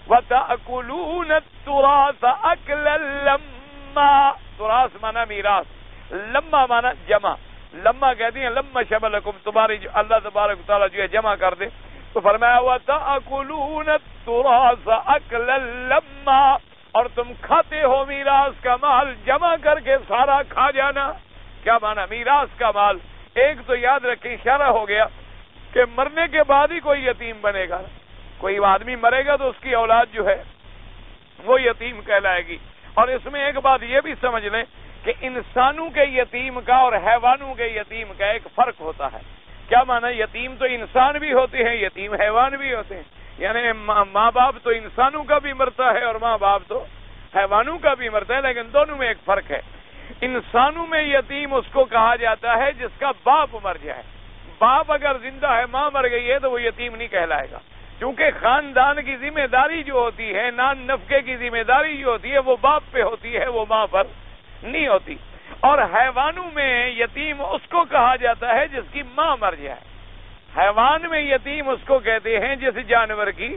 وَتَأْكُلُونَ التُّرَاثَ أَكْلًا لَمًّا۔ تراث مانا میراث، لما مانا جمع، لما کہتی ہیں لما شملکم، تمہاری جو اللہ تبارک تعالیٰ جو ہے جمع کر دے، تو فرمایا وَتَأْكُلُونَ التُّرَاثَ أَكْلًا لَمًّا، اور تم کھاتے ہو میراث کا مال جمع کر کے سارا کھا جانا۔ کیا مانا میراث کا مال؟ ایک تو یاد رکھیں اشارہ ہو گیا کہ مرنے کے بعد ہی کوئی یتیم بنے گا، کوئی آدمی مرے گا تو اس کی اولاد جو ہے وہ یتیم کہلائے گی۔ اور اس میں ایک بات یہ بھی سمجھ لیں کہ انسانوں کے یتیم کا اور حیوانوں کے یتیم کا ایک فرق ہوتا ہے۔ کیا مانا؟ یتیم تو انسان بھی ہوتے ہیں، یتیم حیوان بھی ہوتے ہیں، یعنی ماں باپ تو انسانوں کا بھی مرتا ہے اور ماں باپ تو حیوانوں کا بھی مرتا ہے، لیکن دونوں میں ایک فرق ہے۔ انسانوں میں یتیم اس کو کہا جاتا ہے جس کا باپ مر جائے، باپ اگر زندہ ہے ماں مر گئی ہے تو وہ یتیم نہیں کہلائے گا، کیونکہ خاندان کی ذمہ داری جو ہوتی ہے، نان نفقے کی ذمہ داری جو ہوتی ہے وہ باپ پہ ہوتی ہے، وہ ماں پر نہیں ہوتی۔ اور حیوانوں میں یتیم اس کو کہا جاتا ہے جس کی ماں مر جائے، حیوان میں یتیم اس کو کہتے ہیں جس جانور کی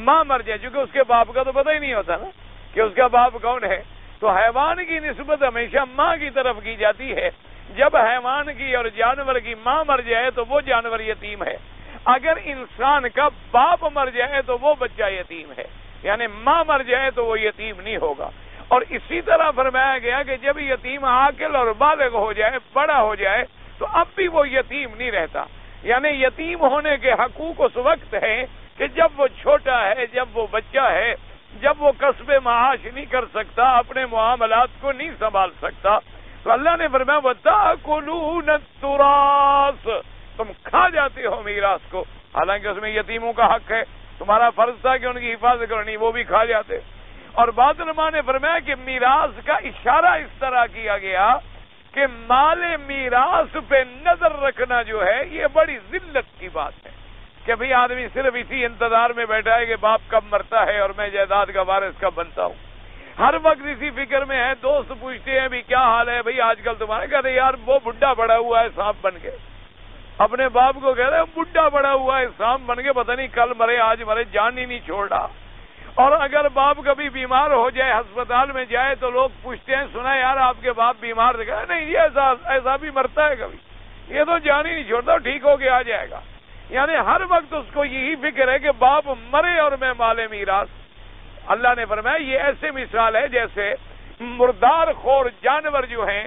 ماں مر جائے، کیونکہ اس کے باپ کا تو پتہ ہی نہیں ہوتا نا کہ اس کا باپ کون ہے، تو حیوان کی نسبت ہمیشہ ماں کی طرف کی جاتی ہے۔ جب حیوان کی اور جانور کی ماں مر جائے تو وہ جانور یتیم ہے، اگر انسان کا باپ مر جائے تو وہ بچہ یتیم ہے، یعنی ماں مر جائے تو وہ یتیم نہیں ہوگا۔ اور اسی طرح فرمایا گیا کہ جب یتیم عاقل اور بالغ ہو جائے، بڑا ہو جائے، تو اب بھی وہ یتیم نہیں رہتا، یعنی یتیم ہونے کے حقوق اس وقت ہے کہ جب وہ چھوٹا ہے، جب وہ بچہ ہے، جب وہ کسب معاش نہیں کر سکتا، اپنے معاملات کو نہیں سنبھال سکتا۔ تو اللہ نے فرمایا وَتَأْكُلُونَ التُّرَاثَ، تم کھا جاتے ہو میراث کو، حالانکہ اس میں یتیموں کا حق ہے، تمہارا فرض تھا کہ ان کی حفاظت کرنی، وہ بھی کھا جاتے۔ اور بعض علماء نے فرمایا کہ میراث کا اشارہ اس طرح کیا گیا کہ مال میراث پہ نظر رکھنا جو ہے یہ بڑی ذلت کی بات ہے، کہ بھئی آدمی صرف اسی انتظار میں بیٹھا ہے کہ باپ کب مرتا ہے اور میں جائیداد کا وارث کب بنتا ہوں، ہر وقت اسی فکر میں ہے۔ دوست پوچھتے ہیں بھی کیا حال ہے بھئی آج کل تمہارے، کہتے یار وہ بڈھا بڑا ہوا ہے سانپ بن کے، اپنے باپ کو کہتے ہیں بڈھا بڑا ہوا ہے سانپ بن کے، پتہ نہیں کل مرے آج مرے، جان ہی نہیں چھوڑ رہا۔ اور اگر باپ کبھی بیمار ہو جائے، ہسپتال میں جائے، تو لوگ پوچھتے ہیں سنا یار آپ کے باپ بیمار تھے، نہیں یہ ایسا بھی مرتا ہے کبھی، یہ تو جان ہی نہیں چھوڑتا، ٹھیک ہو کے آ جائے گا۔ یعنی ہر وقت اس کو یہی فکر ہے کہ باپ مرے اور میں مال میراث۔ اللہ نے فرمایا یہ ایسے مثال ہے جیسے مردار خور جانور جو ہیں،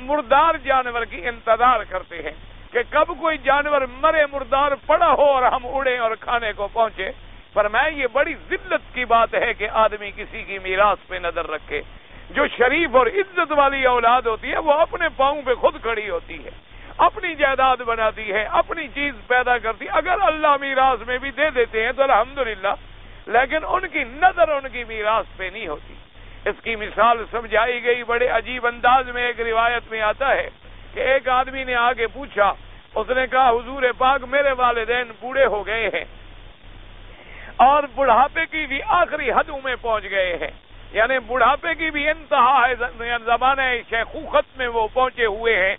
مردار جانور کی انتظار کرتے ہیں کہ کب کوئی جانور مرے، مردار پڑا ہو اور ہم اڑیں اور کھانے کو پہنچے۔ فرمایا یہ بڑی ذلت کی بات ہے کہ آدمی کسی کی میراث پہ نظر رکھے۔ جو شریف اور عزت والی اولاد ہوتی ہے وہ اپنے پاؤں پہ خود کھڑی ہوتی ہے، اپنی جائیداد بناتی ہے، اپنی چیز پیدا کرتی ہے۔ اگر اللہ میراث میں بھی دے دیتے ہیں تو الحمدللہ، لیکن ان کی نظر ان کی میراث پہ نہیں ہوتی۔ اس کی مثال سمجھائی گئی بڑے عجیب انداز میں. ایک روایت میں آتا ہے کہ ایک آدمی نے آگے پوچھا, اس نے کہا حضور پاک میرے والدین بوڑھے ہو گئے ہیں اور بڑھاپے کی بھی آخری حدوں میں پہنچ گئے ہیں, یعنی بڑھاپے کی بھی انتہا ہے, زمانہ شیخوخت میں وہ پہنچے ہوئے ہیں.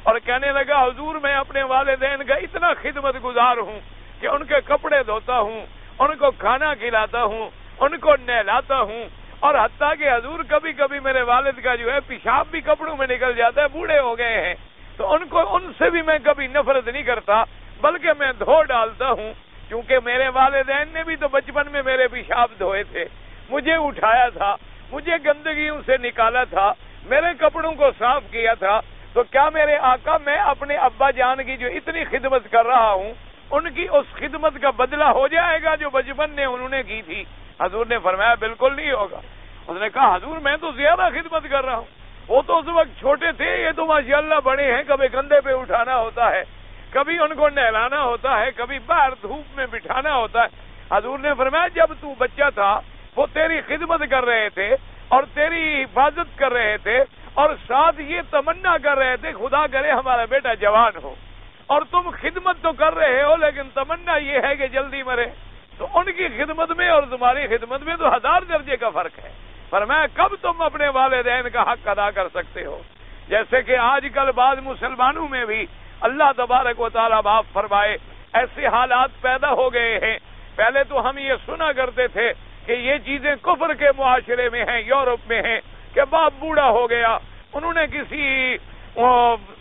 اور کہنے لگا حضور میں اپنے والدین کا اتنا خدمت گزار ہوں کہ ان کے کپڑے دھوتا ہوں, ان کو کھانا کھلاتا ہوں, ان کو نہلاتا ہوں, اور حتیٰ کہ حضور کبھی کبھی میرے والد کا جو ہے پیشاب بھی کپڑوں میں نکل جاتا ہے, بوڑھے ہو گئے ہیں, تو ان سے بھی میں کبھی نفرت نہیں کرتا بلکہ میں دھو ڈالتا ہوں, کیونکہ میرے والدین نے بھی تو بچپن میں میرے پیشاب دھوئے تھے, مجھے اٹھایا تھا, مجھے گندگیوں سے نکالا تھا, میرے کپڑوں کو صاف کیا تھا. تو کیا میرے آقا میں اپنے ابا جان کی جو اتنی خدمت کر رہا ہوں ان کی اس خدمت کا بدلہ ہو جائے گا جو بچپن میں انہوں نے کی تھی؟ حضور نے فرمایا بالکل نہیں ہوگا. اس نے کہا حضور میں تو زیادہ خدمت کر رہا ہوں, وہ تو اس وقت چھوٹے تھے, یہ تو ماشاءاللہ بڑے ہیں, کبھی کندھے پہ اٹھانا ہوتا ہے, کبھی ان کو نہلانا ہوتا ہے, کبھی باہر دھوپ میں بٹھانا ہوتا ہے. حضور نے فرمایا جب تو بچہ تھا وہ تیری خدمت کر رہے تھے اور تیری حفاظت کر رہے تھے, اور ساتھ یہ تمنا کر رہے تھے خدا کرے ہمارا بیٹا جوان ہو, اور تم خدمت تو کر رہے ہو لیکن تمنا یہ ہے کہ جلدی مرے. تو ان کی خدمت میں اور تمہاری خدمت میں تو 1000 درجے کا فرق ہے. فرمایا کب تم اپنے والدین کا حق ادا کر سکتے ہو؟ جیسے کہ آج کل بعض مسلمانوں میں بھی اللہ تبارک و تعالیٰ معاف فرمائے ایسے حالات پیدا ہو گئے ہیں. پہلے تو ہم یہ سنا کرتے تھے کہ یہ چیزیں کفر کے معاشرے میں ہیں, یورپ میں ہیں, کہ باپ بوڑھا ہو گیا, انہوں نے کسی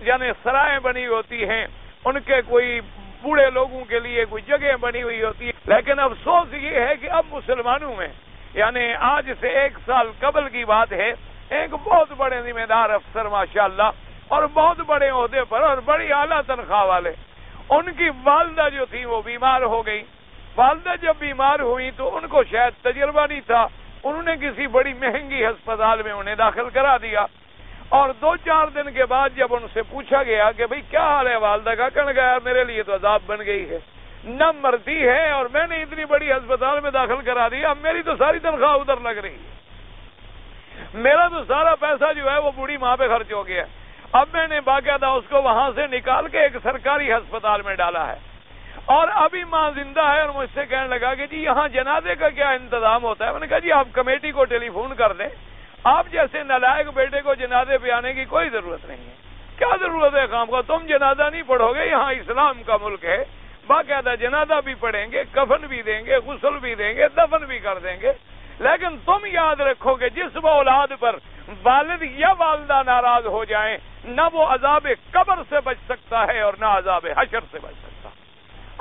یعنی سرائیں بنی ہوتی ہیں, ان کے کوئی بوڑھے لوگوں کے لیے کوئی جگہ بنی ہوئی ہوتی ہے. لیکن افسوس یہ ہے کہ اب مسلمانوں میں یعنی آج سے 1 سال قبل کی بات ہے, ایک بہت بڑے ذمہ دار افسر ماشاءاللہ اور بہت بڑے عہدے پر اور بڑی اعلیٰ تنخواہ والے, ان کی والدہ جو تھی وہ بیمار ہو گئی. والدہ جب بیمار ہوئی تو ان کو شاید تجربہ نہیں تھا, انہوں نے کسی بڑی مہنگی ہسپتال میں انہیں داخل کرا دیا. اور 2-4 دن کے بعد جب ان سے پوچھا گیا کہ بھئی کیا حال ہے والدہ کا, کہنے گیا میرے لیے تو عذاب بن گئی ہے, نہ مرتی ہے اور میں نے اتنی بڑی ہسپتال میں داخل کرا دیا, اب میری تو ساری تنخواہ ادھر لگ رہی ہے, میرا تو سارا پیسہ جو ہے وہ بوڑھی ماں پہ خرچ ہو گیا. اب میں نے باقاعدہ اس کو وہاں سے نکال کے ایک سرکاری ہسپتال میں ڈالا ہے, اور ابھی ماں زندہ ہے. اور مجھ سے کہنے لگا کہ جی یہاں جنازے کا کیا انتظام ہوتا ہے؟ میں نے کہا جی آپ کمیٹی کو ٹیلی فون کر دیں, آپ جیسے نالائق بیٹے کو جنازے پہ آنے کی کوئی ضرورت نہیں ہے. کیا ضرورت ہے کام کا؟ تم جنازہ نہیں پڑھو گے, یہاں اسلام کا ملک ہے, باقاعدہ جنازہ بھی پڑھیں گے, کفن بھی دیں گے, غسل بھی دیں گے, دفن بھی کر دیں گے. لیکن تم یاد رکھو کہ جس اولاد پر والد یا والدہ ناراض ہو جائیں, نہ وہ عذاب قبر سے بچ سکتا ہے اور نہ عذاب حشر سے بچ سکتا.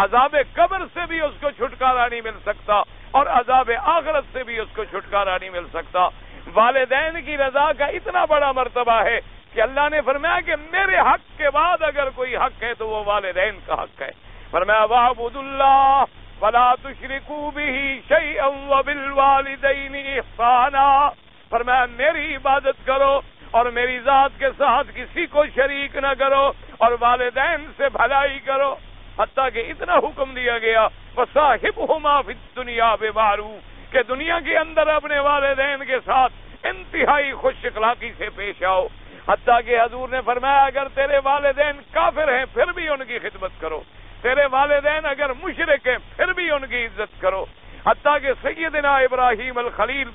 عذاب قبر سے بھی اس کو چھٹکارا نہیں مل سکتا اور عذاب آخرت سے بھی اس کو چھٹکارا نہیں مل سکتا. والدین کی رضا کا اتنا بڑا مرتبہ ہے کہ اللہ نے فرمایا کہ میرے حق کے بعد اگر کوئی حق ہے تو وہ والدین کا حق ہے. فرمایا وَاعْبُدُوا اللَّهَ وَلَا تُشْرِكُوا بِهِ شَيْئًا وَبِالْوَالِدَيْنِ إِحْسَانًا. فرمایا میری عبادت کرو اور میری ذات کے ساتھ کسی کو شریک نہ کرو اور والدین سے بھلائی کرو. حتیٰ کہ اتنا حکم دیا گیا وَصَاحِبْهُمَا فِي الدُّنْيَا بِمَعْرُوفٍ کہ دنیا کے اندر اپنے والدین کے ساتھ انتہائی خوش اخلاقی سے پیش آؤ. حتیٰ کہ حضور نے فرمایا اگر تیرے والدین کافر ہیں پھر بھی ان کی خدمت کرو, تیرے والدین اگر مشرک ہیں پھر بھی ان کی عزت کرو. حتیٰ کہ سیدنا ابراہیم الخلیل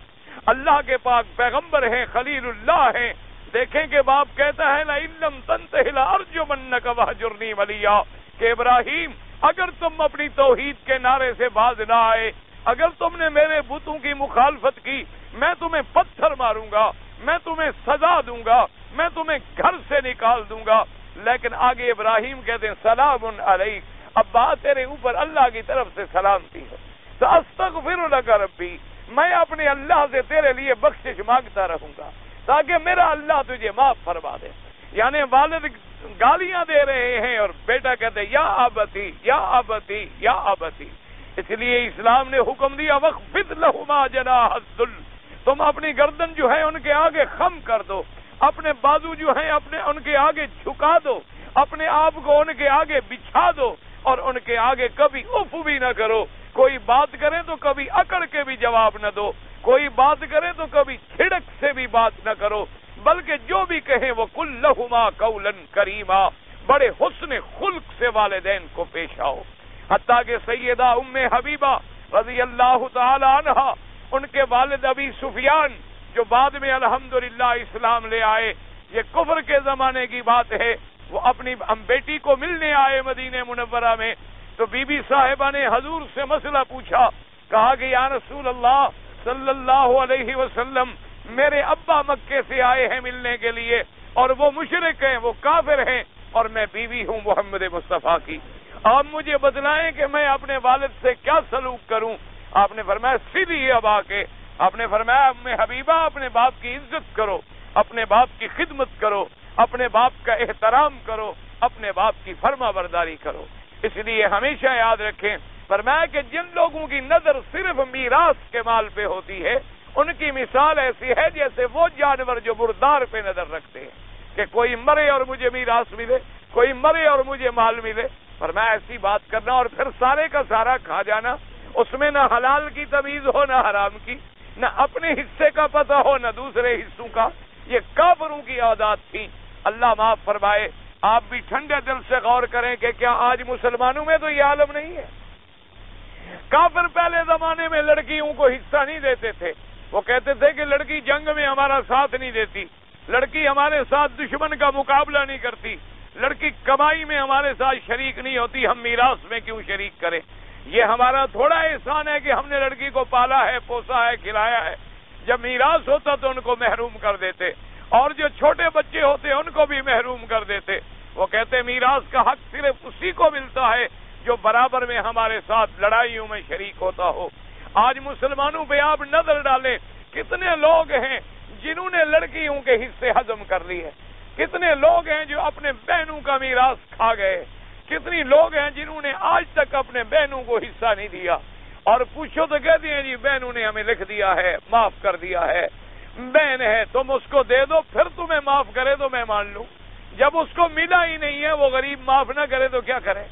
اللہ کے پاک پیغمبر ہیں, خلیل اللہ ہیں. دیکھیں کہ باپ کہتا ہے لَإِن لَّمْ تَنْتَهِ لَأَرْجُمَنَّكَ وَاهْجُرْنِي مَلِيًّا کہ ابراہیم اگر تم اپنی توحید کے نعرے سے باز نہ آئے, اگر تم نے میرے بتوں کی مخالفت کی, میں تمہیں پتھر ماروں گا, میں تمہیں سزا دوں گا, میں تمہیں گھر سے نکال دوں گا. لیکن آگے ابراہیم کہتے ہیں سلام علیک, ابا تیرے اوپر اللہ کی طرف سے سلامتی ہے. سأستغفر لک ربی, میں اپنے اللہ سے تیرے لیے بخشش مانگتا رہوں گا تاکہ میرا اللہ تجھے معاف فرما دے. یعنی والد گالیاں دے رہے ہیں اور بیٹا کہتے یا ابتی یا ابتی یا ابتی. اس لیے اسلام نے حکم دیا وَخْفِضْ لَهُمَا جَنَاحَ الذُّلِّ, تم اپنی گردن جو ہے ان کے آگے خم کر دو, اپنے بازو جو ہیں اپنے ان کے آگے جھکا دو, اپنے آپ کو ان کے آگے بچھا دو اور ان کے آگے کبھی اف بھی نہ کرو. کوئی بات کرے تو کبھی اکڑ کے بھی جواب نہ دو, کوئی بات کرے تو کبھی چھڑک سے بات نہ کرو، بلکہ جو بھی کہیں وہ قل لہما قولا کریما، بڑے حسن خلق سے والدین کو پیش آؤ۔ حتیٰ کہ سیدہ ام حبیبہ رضی اللہ تعالی عنہا، ان کے والد ابی سفیان جو بعد میں الحمدللہ اسلام لے آئے، یہ کفر کے زمانے کی بات ہے، وہ اپنی بیٹی کو ملنے آئے مدینہ منورہ میں، تو بی بی صاحبہ نے حضور سے مسئلہ پوچھا، کہا کہ یا رسول اللہ صلی اللہ علیہ وسلم، میرے ابا مکے سے آئے ہیں ملنے کے لیے اور وہ مشرک ہیں، وہ کافر ہیں، اور میں بیوی ہوں محمد مصطفیٰ کی، آپ مجھے بتلائیں کہ میں اپنے والد سے کیا سلوک کروں؟ آپ نے فرمایا سیدھی اب آ کے، آپ نے فرمایا ام حبیبہ اپنے باپ کی عزت کرو، اپنے باپ کی خدمت کرو، اپنے باپ کا احترام کرو، اپنے باپ کی فرما برداری کرو۔ اس لیے ہمیشہ یاد رکھیں، فرمایا کہ جن لوگوں کی نظر صرف میراث کے مال پہ ہوتی ہے، ان کی مثال ایسی ہے جیسے وہ جانور جو مردار پہ نظر رکھتے ہیں کہ کوئی مرے اور مجھے میراث ملے، کوئی مرے اور مجھے مال ملے۔ فرمایا ایسی بات کرنا اور پھر سارے کا سارا کھا جانا، اس میں نہ حلال کی تمیز ہو نہ حرام کی، نہ اپنے حصے کا پتہ ہو نہ دوسرے حصوں کا، یہ کافروں کی عادات تھی۔ اللہ معاف فرمائے، آپ بھی ٹھنڈے دل سے غور کریں کہ کیا آج مسلمانوں میں تو یہ عالم نہیں ہے؟ کافر پہلے زمانے میں لڑکیوں کو حصہ نہیں دیتے تھے، وہ کہتے تھے کہ لڑکی جنگ میں ہمارا ساتھ نہیں دیتی، لڑکی ہمارے ساتھ دشمن کا مقابلہ نہیں کرتی، لڑکی کمائی میں ہمارے ساتھ شریک نہیں ہوتی، ہم میراث میں کیوں شریک کریں؟ یہ ہمارا تھوڑا احسان ہے کہ ہم نے لڑکی کو پالا ہے، پوسا ہے، کھلایا ہے، جب میراث ہوتا تو ان کو محروم کر دیتے، اور جو چھوٹے بچے ہوتے ان کو بھی محروم کر دیتے۔ وہ کہتے میراث کا حق صرف اسی کو ملتا ہے جو برابر میں ہمارے ساتھ لڑائیوں میں شریک ہوتا ہو۔ آج مسلمانوں پہ آپ نظر ڈالیں، کتنے لوگ ہیں جنہوں نے لڑکیوں کے حصے ہضم کر لیے، کتنے لوگ ہیں جو اپنے بہنوں کا میراث کھا گئے، کتنی لوگ ہیں جنہوں نے آج تک اپنے بہنوں کو حصہ نہیں دیا، اور پوچھو تو کہتے ہیں جی بہنوں نے ہمیں لکھ دیا ہے، معاف کر دیا ہے، بہن ہے تم اس کو دے دو، پھر تمہیں معاف کرے تو میں مان لوں۔ جب اس کو ملا ہی نہیں ہے، وہ غریب معاف نہ کرے تو کیا کرے؟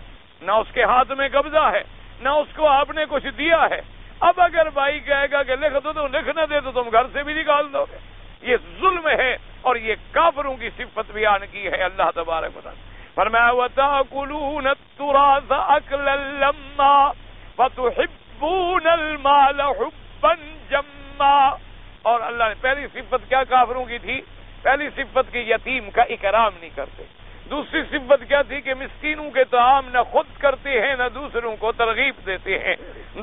نہ اس کے ہاتھ میں قبضہ ہے، نہ اس کو آپ نے کچھ دیا ہے۔ اب اگر بھائی کہے گا کہ لکھ دو تو لکھ نہ دے تو تم گھر سے بھی نکال دو گے، یہ ظلم ہے، اور یہ کافروں کی صفت بیان کی ہے اللہ تبارک و تعالی۔ فرمایا وَتَأْكُلُونَ التُّرَاثَ أَكْلًا لَمًّا وَتُحِبُّونَ الْمَالَ حُبًّا جَمًّا۔ اور اللہ نے پہلی صفت کیا کافروں کی تھی؟ پہلی صفت کی یتیم کا اکرام نہیں کرتے، دوسری صفت کیا تھی کہ مسکینوں کے طعام نہ خود کرتے ہیں نہ دوسروں کو ترغیب دیتے ہیں،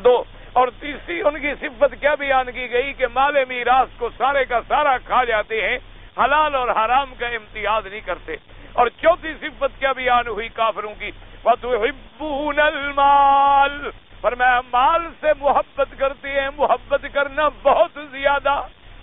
دو، اور تیسری ان کی صفت کیا بیان کی گئی کہ مال میراث کو سارے کا سارا کھا جاتے ہیں، حلال اور حرام کا امتیاز نہیں کرتے، اور چوتھی صفت کیا بیان ہوئی کافروں کی؟ وَتُحِبُّونَ الْمَالَ، فرمایا مال سے محبت کرتے ہیں، محبت کرنا بہت زیادہ،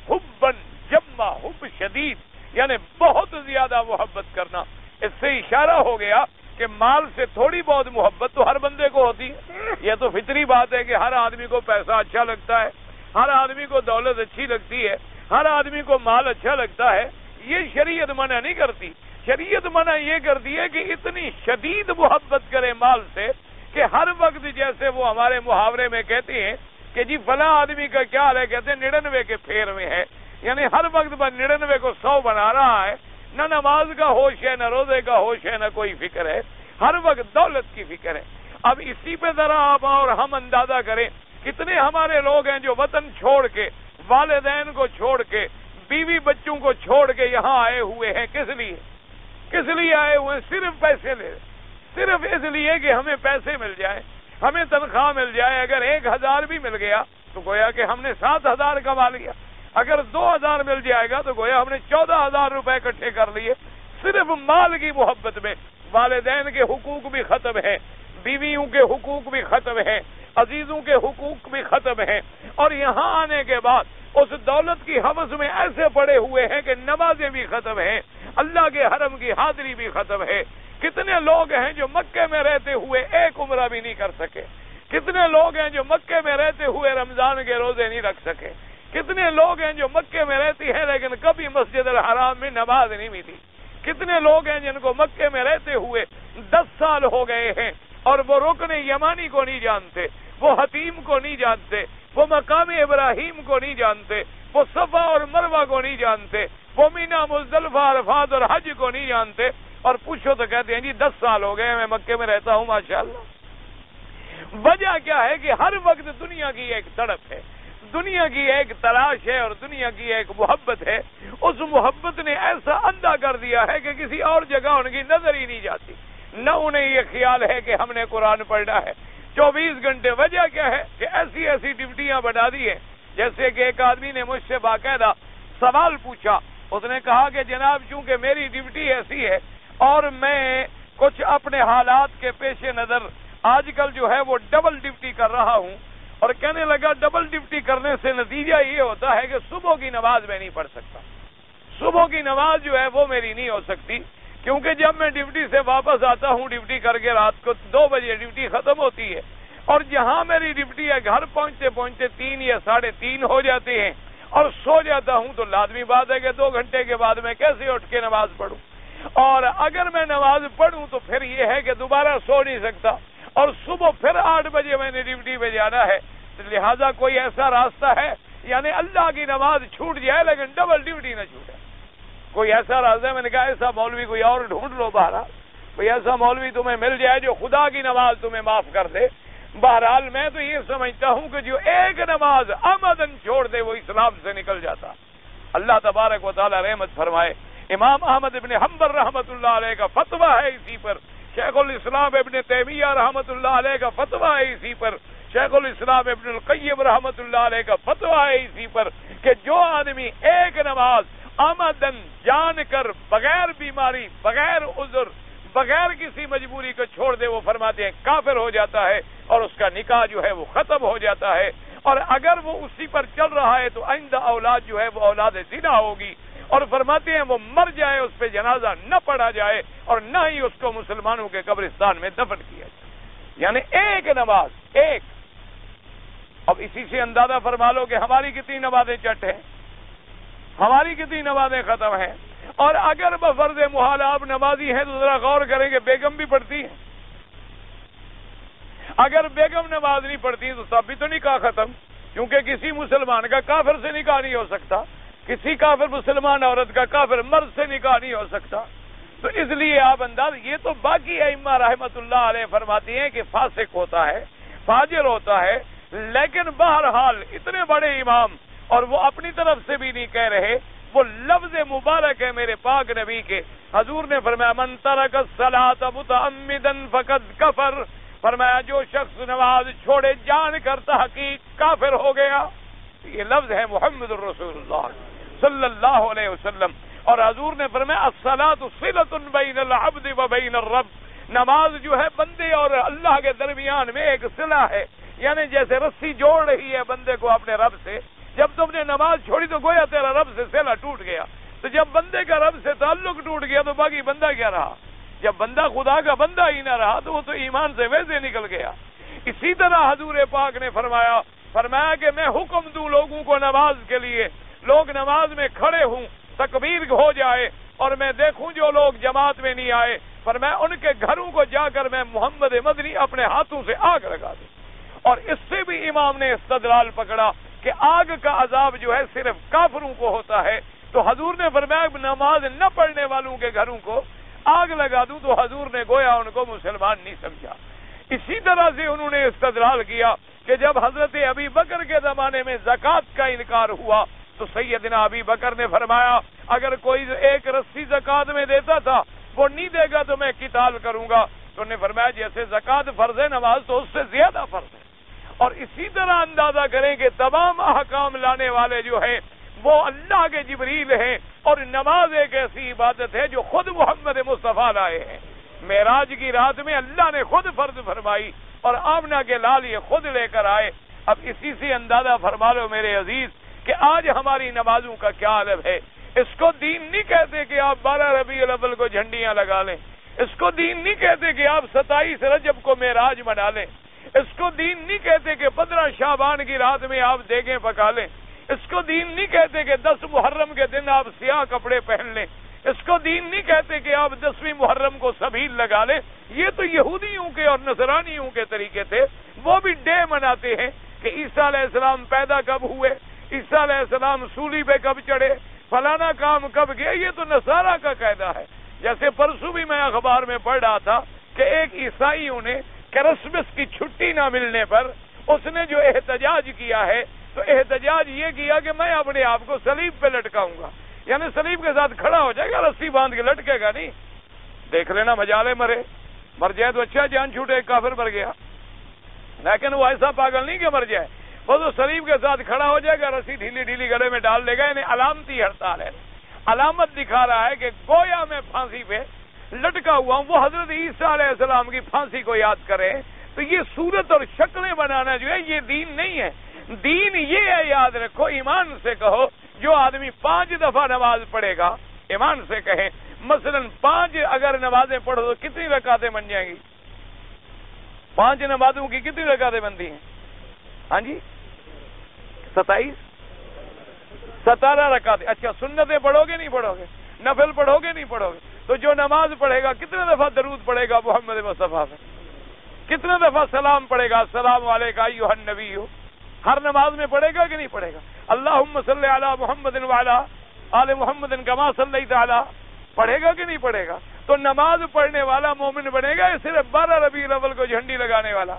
حبًا جمّا، حب شدید یعنی بہت زیادہ محبت کرنا۔ اس سے اشارہ ہو گیا کہ مال سے تھوڑی بہت محبت تو ہر بندے کو ہوتی ہے، یہ تو فطری بات ہے کہ ہر آدمی کو پیسہ اچھا لگتا ہے، ہر آدمی کو دولت اچھی لگتی ہے، ہر آدمی کو مال اچھا لگتا ہے، یہ شریعت منع نہیں کرتی۔ شریعت منع یہ کرتی ہے کہ اتنی شدید محبت کرے مال سے کہ ہر وقت جیسے وہ ہمارے محاورے میں کہتے ہیں کہ جی فلاں آدمی کا کیا حال ہے، کہتے ہیں 99 کے پھیر میں ہے، یعنی ہر وقت 99 کو 100 بنا رہا ہے، نہ نماز کا ہوش ہے، نہ روزے کا ہوش ہے، نہ کوئی فکر ہے، ہر وقت دولت کی فکر ہے۔ اب اسی پہ ذرا آپ اور ہم اندازہ کریں کتنے ہمارے لوگ ہیں جو وطن چھوڑ کے، والدین کو چھوڑ کے، بیوی بچوں کو چھوڑ کے یہاں آئے ہوئے ہیں، کس لیے آئے ہوئے ہیں؟ صرف پیسے لے، صرف اس لیے کہ ہمیں پیسے مل جائیں، ہمیں تنخواہ مل جائے، اگر 1000 بھی مل گیا تو گویا کہ ہم نے 7000 کما لیا، اگر 2000 مل جائے گا تو گویا ہم نے 14000 روپے اکٹھے کر لیے، صرف مال کی محبت میں۔ والدین کے حقوق بھی ختم ہیں، بیویوں کے حقوق بھی ختم ہیں، عزیزوں کے حقوق بھی ختم ہیں، اور یہاں آنے کے بعد اس دولت کی حوث میں ایسے پڑے ہوئے ہیں کہ نمازیں بھی ختم ہیں، اللہ کے حرم کی حاضری بھی ختم ہے۔ کتنے لوگ ہیں جو مکے میں رہتے ہوئے ایک عمرہ بھی نہیں کر سکے، کتنے لوگ ہیں جو مکے میں رہتے ہوئے رمضان کے روزے نہیں رکھ سکے، کتنے لوگ ہیں جو مکے میں رہتی ہیں لیکن کبھی مسجد الحرام میں نماز نہیں ملی، کتنے لوگ ہیں جن کو مکے میں رہتے ہوئے 10 سال ہو گئے ہیں اور وہ رکن یمانی کو نہیں جانتے، وہ حتیم کو نہیں جانتے، وہ مقام ابراہیم کو نہیں جانتے، وہ صفا اور مروہ عرفہ کو نہیں جانتے، وہ مینا مزدلفہ عرفات اور حج کو نہیں جانتے، اور پوچھو تو کہتے ہیں جی 10 سال ہو گئے میں مکے میں رہتا ہوں ماشاءاللہ۔ وجہ کیا ہے کہ ہر وقت دنیا کی ایک تڑپ ہے، دنیا کی ایک تلاش ہے، اور دنیا کی ایک محبت ہے۔ اس محبت نے ایسا اندھا کر دیا ہے کہ کسی اور جگہ ان کی نظر ہی نہیں جاتی، نہ انہیں یہ خیال ہے کہ ہم نے قرآن پڑھنا ہے 24 گھنٹے۔ وجہ کیا ہے کہ ایسی ایسی ڈیوٹیاں بنا دی ہیں، جیسے کہ ایک آدمی نے مجھ سے باقاعدہ سوال پوچھا، اس نے کہا کہ جناب چونکہ میری ڈیوٹی ایسی ہے اور میں کچھ اپنے حالات کے پیش نظر آج کل جو ہے وہ ڈبل ڈیوٹی کر رہا ہوں، اور کہنے لگا ڈبل ڈیوٹی کرنے سے نتیجہ یہ ہوتا ہے کہ صبح کی نماز میں نہیں پڑھ سکتا، صبح کی نماز جو ہے وہ میری نہیں ہو سکتی، کیونکہ جب میں ڈیوٹی سے واپس آتا ہوں ڈیوٹی کر کے رات کو 2 بجے ڈیوٹی ختم ہوتی ہے، اور جہاں میری ڈیوٹی ہے گھر پہنچتے پہنچتے 3 یا 3:30 ہو جاتے ہیں، اور سو جاتا ہوں تو لازمی بات ہے کہ 2 گھنٹے کے بعد میں کیسے اٹھ کے نماز پڑھوں، اور اگر میں نماز پڑھوں تو پھر یہ ہے کہ دوبارہ سو نہیں سکتا، اور صبح پھر 8 بجے میں نے ڈیوٹی پہ جانا ہے، لہذا کوئی ایسا راستہ ہے یعنی اللہ کی نماز چھوٹ جائے لیکن ڈبل ڈیوٹی نہ چھوٹے، کوئی ایسا راستہ ہے؟ میں نے کہا ایسا مولوی کوئی اور ڈھونڈ لو، بہرحال کوئی ایسا مولوی تمہیں مل جائے جو خدا کی نماز تمہیں معاف کر دے۔ بہرحال میں تو یہ سمجھتا ہوں کہ جو ایک نماز عمدن چھوڑ دے وہ اسلام سے نکل جاتا۔ اللہ تبارک و تعالی رحمت فرمائے۔ امام احمد ابن حنبل رحمت اللہ علیہ کا فتویٰ ہے اسی پر، شیخ الاسلام ابن تیمیہ رحمت اللہ علیہ کا فتویٰ ہے اسی پر، شیخ الاسلام ابن القیم رحمت اللہ علیہ کا فتویٰ ہے اسی پر، کہ جو آدمی ایک نماز عمدن جان کر بغیر بیماری، بغیر عذر، بغیر کسی مجبوری کو چھوڑ دے، وہ فرماتے ہیں کافر ہو جاتا ہے، اور اس کا نکاح جو ہے وہ ختم ہو جاتا ہے، اور اگر وہ اسی پر چل رہا ہے تو آئندہ اولاد جو ہے وہ اولاد زنا ہوگی، اور فرماتے ہیں وہ مر جائے اس پہ جنازہ نہ پڑھا جائے، اور نہ ہی اس کو مسلمانوں کے قبرستان میں دفن کیا جائے، یعنی ایک نماز ایک۔ اب اسی سے اندازہ فرما لو کہ ہماری کتنی نمازیں چٹ ہیں، ہماری کتنی نمازیں ختم ہیں، اور اگر بفرض محال آپ نمازی ہیں تو ذرا غور کریں کہ بیگم بھی پڑھتی ہیں، اگر بیگم نماز نہیں پڑھتی تو تب بھی تو نکاح ختم، کیونکہ کسی مسلمان کا کافر سے نکاح نہیں ہو سکتا، کسی کافر مسلمان عورت کا کافر مرد سے نکاح نہیں ہو سکتا، تو اس لیے آپ انداز، یہ تو باقی ائمہ رحمت اللہ علیہ فرماتی ہیں کہ فاسق ہوتا ہے، فاجر ہوتا ہے، لیکن بہرحال اتنے بڑے امام، اور وہ اپنی طرف سے بھی نہیں کہہ رہے، وہ لفظ مبارک ہے میرے پاک نبی کے، حضور نے فرمایا من ترک الصلاۃ متعمدا فقد کفر، فرمایا جو شخص نماز چھوڑے جان کر تحقیق کافر ہو گیا، یہ لفظ ہے محمد الرسول اللہ صلی اللہ علیہ وسلم، اور حضور نے فرمایا الصلاۃ صلۃ بین العبد و بین الرب، نماز جو ہے بندے اور اللہ کے درمیان میں ایک صلہ ہے، یعنی جیسے رسی جوڑ رہی ہے بندے کو اپنے رب سے، جب تم نے نماز چھوڑی تو گویا تیرا رب سے صلہ ٹوٹ گیا، تو جب بندے کا رب سے تعلق ٹوٹ گیا تو باقی بندہ کیا رہا؟ جب بندہ خدا کا بندہ ہی نہ رہا تو وہ تو ایمان سے ویسے نکل گیا۔ اسی طرح حضور پاک نے فرمایا کہ میں حکم دوں لوگوں کو نماز کے لیے، لوگ نماز میں کھڑے ہوں، تکبیر ہو جائے، اور میں دیکھوں جو لوگ جماعت میں نہیں آئے، فرمایا ان کے گھروں کو جا کر میں محمد مدنی اپنے ہاتھوں سے آگ لگا دوں۔ اور اس سے بھی امام نے استدلال پکڑا کہ آگ کا عذاب جو ہے صرف کافروں کو ہوتا ہے، تو حضور نے فرمایا نماز نہ پڑھنے والوں کے گھروں کو آگ لگا دوں، تو حضور نے گویا ان کو مسلمان نہیں سمجھا۔ اسی طرح سے انہوں نے استدلال کیا کہ جب حضرت ابی بکر کے زمانے میں زکوٰۃ کا انکار ہوا تو سیدنا ابی بکر نے فرمایا اگر کوئی ایک رسی زکوٰۃ میں دیتا تھا وہ نہیں دے گا تو میں قتال کروں گا، تو انہوں نے فرمایا جیسے زکوٰۃ فرض ہے نماز تو اس سے زیادہ فرض ہے۔ اور اسی طرح اندازہ کریں کہ تمام احکام لانے والے جو ہیں وہ اللہ کے جبریل ہیں، اور نماز ایک ایسی عبادت ہے جو خود محمد مصطفیٰ لائے ہیں۔ معراج کی رات میں اللہ نے خود فرض فرمائی اور آمنہ کے لال یہ خود لے کر آئے۔ اب اسی سے اندازہ فرما لو میرے عزیز کہ آج ہماری نمازوں کا کیا حال ہے۔ اس کو دین نہیں کہتے کہ آپ 12 ربیع الاول کو جھنڈیاں لگا لیں، اس کو دین نہیں کہتے کہ آپ 27 رجب کو معراج منا لیں، اس کو دین نہیں کہتے کہ 15 شعبان کی رات میں آپ دیگیں پکا لیں، اس کو دین نہیں کہتے کہ 10 محرم کے دن آپ سیاہ کپڑے پہن لیں، اس کو دین نہیں کہتے کہ آپ 10ویں محرم کو سبیل لگا لیں۔ یہ تو یہودیوں کے اور نصرانیوں کے طریقے تھے، وہ بھی ڈے مناتے ہیں کہ عیسیٰ علیہ السلام پیدا کب ہوئے، عیسیٰ علیہ السلام سولی پہ کب چڑھے، فلانا کام کب کیا، یہ تو نصارہ کا قاعدہ ہے۔ جیسے پرسوں بھی میں اخبار میں پڑھ رہا تھا کہ ایک عیسائیوں نے کرسمس کی چھٹی نہ ملنے پر اس نے جو احتجاج کیا ہے، تو احتجاج یہ کیا کہ میں اپنے آپ کو صلیب پہ لٹکاؤں گا، یعنی صلیب کے ساتھ کھڑا ہو جائے گا، رسی باندھ کے لٹکے گا نہیں۔ دیکھ لینا مجالے مر جائے تو اچھا، جان چھوٹے کافر مر گیا، لیکن وہ ایسا پاگل نہیں کہ مر جائے، وہ تو صلیب کے ساتھ کھڑا ہو جائے گا، رسی ڈھیلی ڈھیلی گلے میں ڈال دے گا، یعنی علامتی ہڑتال ہے، علامت دکھا رہا ہے کہ گویا میں پھانسی پہ لٹکا ہوا ہوں۔ وہ حضرت عیسیٰ علیہ السلام کی پھانسی کو یاد کرے، تو یہ صورت اور شکلیں بنانا جو ہے یہ دین نہیں ہے۔ دین یہ ہے، یاد رکھو، ایمان سے کہو، جو آدمی 5 دفعہ نماز پڑھے گا، ایمان سے کہیں، مثلا 5 اگر نمازیں پڑھو تو کتنی رکعتیں بن جائیں گی؟ 5 نمازوں کی کتنی رکعتیں بنتی ہیں؟ ہاں جی 27 17 رکعتیں۔ اچھا سنتیں پڑھو گے نہیں پڑھو گے؟ نفل پڑھو گے نہیں پڑھو گے؟ تو جو نماز پڑھے گا کتنے دفعہ درود پڑھے گا محمد مصطفیٰ پہ؟ کتنے دفعہ سلام پڑھے گا، السلام علیکم ایھا النبی؟ ہر نماز میں پڑھے گا کہ نہیں پڑھے گا؟ اللہم صلی علی محمد وعلی آل محمد کما صلیت علی، پڑھے گا کہ نہیں پڑھے گا؟ تو نماز پڑھنے والا مومن بنے گا، صرف 12 ربیع الاول کو جھنڈی لگانے والا؟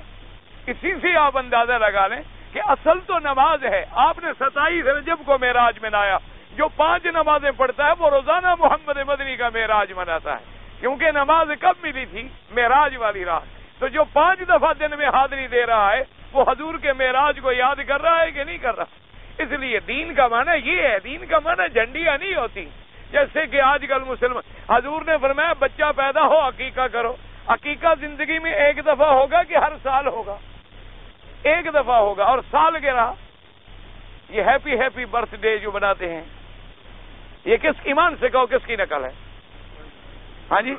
اسی سے آپ اندازہ لگا لیں کہ اصل تو نماز ہے۔ آپ نے 27 رجب کو معراج منایا، جو 5 نمازیں پڑھتا ہے وہ روزانہ محمد مدنی کا معراج مناتا ہے، کیونکہ نماز کب ملی تھی؟ معراج والی رات۔ تو جو 5 دفعہ دن میں حاضری دے رہا ہے وہ حضور کے معراج کو یاد کر رہا ہے کہ نہیں کر رہا؟ اس لیے دین کا معنی یہ ہے، دین کا معنی جھنڈیاں نہیں ہوتی، جیسے کہ آج کل مسلمان، حضور نے فرمایا بچہ پیدا ہو عقیقہ کرو۔ عقیقہ زندگی میں ایک دفعہ ہوگا کہ ہر سال ہوگا؟ ایک دفعہ ہوگا۔ اور سال گرا، یہ ہیپی برتھ ڈے جو بناتے ہیں، یہ کس ایمان سے کہو کس کی نقل ہے؟ ہاں جی،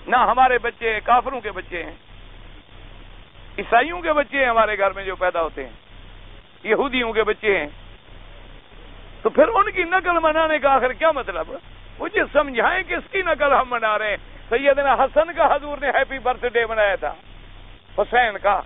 نہ ہمارے بچے کافروں کے بچے ہیں، عیسائیوں کے بچے ہیں ہمارے گھر میں جو پیدا ہوتے ہیں، یہودیوں کے بچے ہیں، تو پھر ان کی نقل منانے کا آخر کیا مطلب؟ مجھے سمجھائیں کس کی نقل ہم منا رہے ہیں؟ سیدنا حسن کا حضور نے ہیپی برتھ ڈے منایا تھا، حسین کا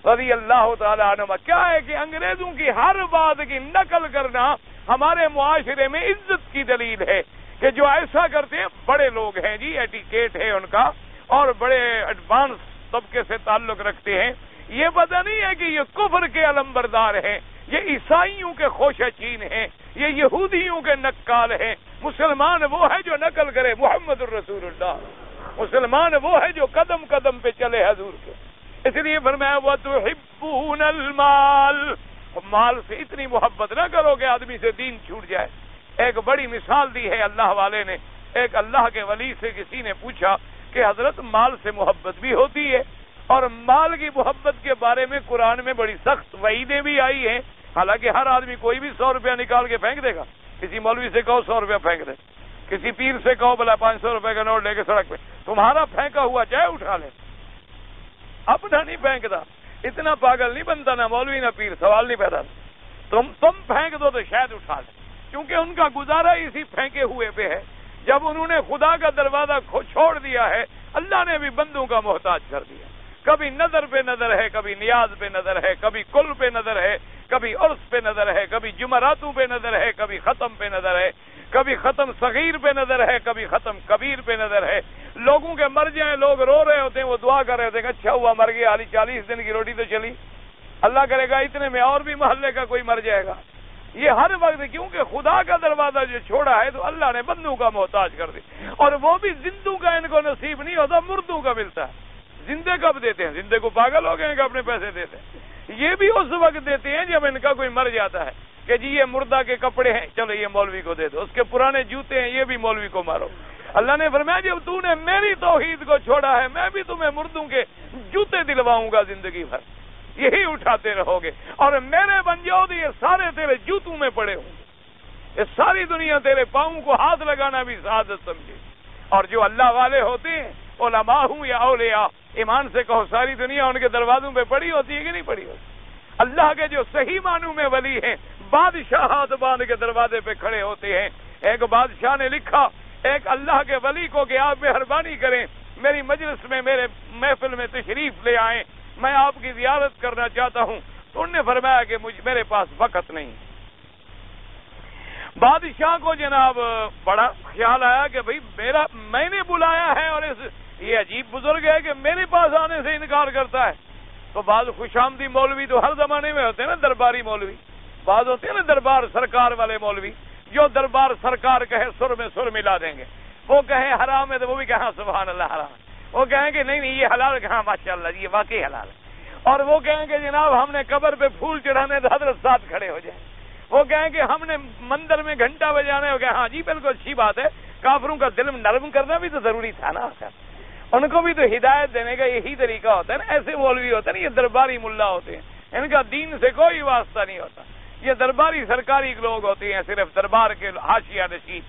رضی اللہ تعالی عنہ۔ کیا ہے کہ انگریزوں کی ہر بات کی نقل کرنا ہمارے معاشرے میں عزت کی دلیل ہے، کہ جو ایسا کرتے ہیں بڑے لوگ ہیں جی، ایٹیکیٹ ہے ان کا، اور بڑے ایڈوانس طبقے سے تعلق رکھتے ہیں۔ یہ پتہ نہیں ہے کہ یہ کفر کے علمبردار ہیں، یہ عیسائیوں کے خوشچین ہیں، یہ یہودیوں کے نقال ہیں۔ مسلمان وہ ہے جو نقل کرے محمد الرسول اللہ، مسلمان وہ ہے جو قدم قدم پہ چلے حضور کے۔ اس لیے فرمایا وَتُحِبُّونَ الْمَالَ، مال سے اتنی محبت نہ کرو کہ آدمی سے دین چھوٹ جائے۔ ایک بڑی مثال دی ہے اللہ والے نے، ایک اللہ کے ولی سے کسی نے پوچھا کہ حضرت مال سے محبت بھی ہوتی ہے، اور مال کی محبت کے بارے میں قرآن میں بڑی سخت وعیدیں بھی آئی ہیں، حالانکہ ہر آدمی کوئی بھی 100 روپیہ نکال کے پھینک دے گا۔ کسی مولوی سے کہو 100 روپیہ پھینک دے، کسی پیر سے کہو بلا 500 روپے کا نوٹ لے کے سڑک پہ، تمہارا پھینکا ہوا چاہے اٹھا لے، اپنا نہیں پھینکتا۔ اتنا پاگل نہیں بنتا نہ مولوی نہ پیر، سوال نہیں پیدا۔ تم پھینک دو تو شاید اٹھا لے، کیونکہ ان کا گزارا اسی پھینکے ہوئے پہ ہے۔ جب انہوں نے خدا کا دروازہ چھوڑ دیا ہے، اللہ نے بھی بندوں کا محتاج کر دیا۔ کبھی نظر پہ نظر ہے، کبھی نیاز پہ نظر ہے، کبھی کل پہ نظر ہے، کبھی عرس پہ نظر ہے، کبھی جمعراتوں پہ نظر ہے، کبھی ختم پہ نظر ہے، کبھی ختم صغیر پہ نظر ہے، کبھی ختم کبیر پہ نظر ہے۔ لوگوں کے مر جائیں، لوگ رو رہے ہوتے ہیں، وہ دعا کر رہے ہوتے ہیں کہ اچھا ہوا مر گیا، حالی 40 دن کی روٹی تو چلی، اللہ کرے گا اتنے میں اور بھی محلے کا کوئی مر جائے گا۔ یہ ہر وقت کیونکہ خدا کا دروازہ جو چھوڑا ہے تو اللہ نے بندوں کا محتاج کر دی، اور وہ بھی زندوں کا ان کو نصیب نہیں ہوتا، مردوں کا ملتا ہے۔ زندے کب دیتے ہیں؟ زندے کو پاگل ہو گئے ہیں کہ اپنے پیسے دیتے ہیں؟ یہ بھی اس وقت دیتے ہیں جب ان کا کوئی مر جاتا ہے، کہ جی یہ مردہ کے کپڑے ہیں، چلو یہ مولوی کو دے دو، اس کے پرانے جوتے ہیں، یہ بھی مولوی کو مارو۔ اللہ نے فرمایا جب تو نے میری توحید کو چھوڑا ہے، میں بھی تمہیں مردوں کے جوتے دلواؤں گا زندگی بھر، یہی اٹھاتے رہو گے، اور میرے بن جاؤ تو یہ سارے تیرے جوتوں میں پڑے ہوں گے، یہ ساری دنیا تیرے پاؤں کو ہاتھ لگانا بھی سعادت سمجھے۔ اور جو اللہ والے ہوتے ہیں، علماء ہوں یا اولیاء، ایمان سے کہو ساری دنیا ان کے دروازوں پہ پڑی ہوتی ہے کہ نہیں پڑی ہوتی؟ اللہ کے جو صحیح معنوں میں ولی ہیں، بادشاہ ہاتھ باندھ کے دروازے پہ کھڑے ہوتے ہیں۔ ایک بادشاہ نے لکھا ایک اللہ کے ولی کو کہ آپ مہربانی کریں، میری مجلس میں، میرے محفل میں تشریف لے آئیں، میں آپ کی زیارت کرنا چاہتا ہوں۔ تو انہوں نے فرمایا کہ میرے پاس وقت نہیں۔ بادشاہ کو جناب بڑا خیال آیا کہ بھئی میں نے بلایا ہے اور یہ عجیب بزرگ ہے کہ میرے پاس آنے سے انکار کرتا ہے. تو بعض خوش آمدی مولوی تو ہر زمانے میں ہوتے ہیں نا، درباری مولوی. بعض ہوتے ہیں نا دربار سرکار والے مولوی، جو دربار سرکار کہے سر میں سر ملا دیں گے. وہ کہیں حرام ہے تو وہ بھی کہاں سبحان اللہ حرام ہے. وہ کہیں کہ نہیں یہ حلال، کہاں ماشاء اللہ یہ واقعی حلال ہے. اور وہ کہیں کہ جناب ہم نے قبر پہ پھول چڑھانے تو حضرت ساتھ کھڑے ہو جائیں. وہ کہیں کہ ہم نے مندر میں گھنٹہ بجانے ہو گیا. ہاں جی بالکل اچھی بات ہے، کافروں کا دل نرم کرنا بھی تو ضروری تھا نا. ان کو بھی تو ہدایت دینے کا یہی طریقہ ہوتا ہے نا. ایسے مولوی ہوتے ہیں نا، یہ درباری ملا ہوتے ہیں، ان کا دین سے کوئی واسطہ نہیں ہوتا. یہ درباری سرکاری لوگ ہوتے ہیں، صرف دربار کے حاشیہ نشین.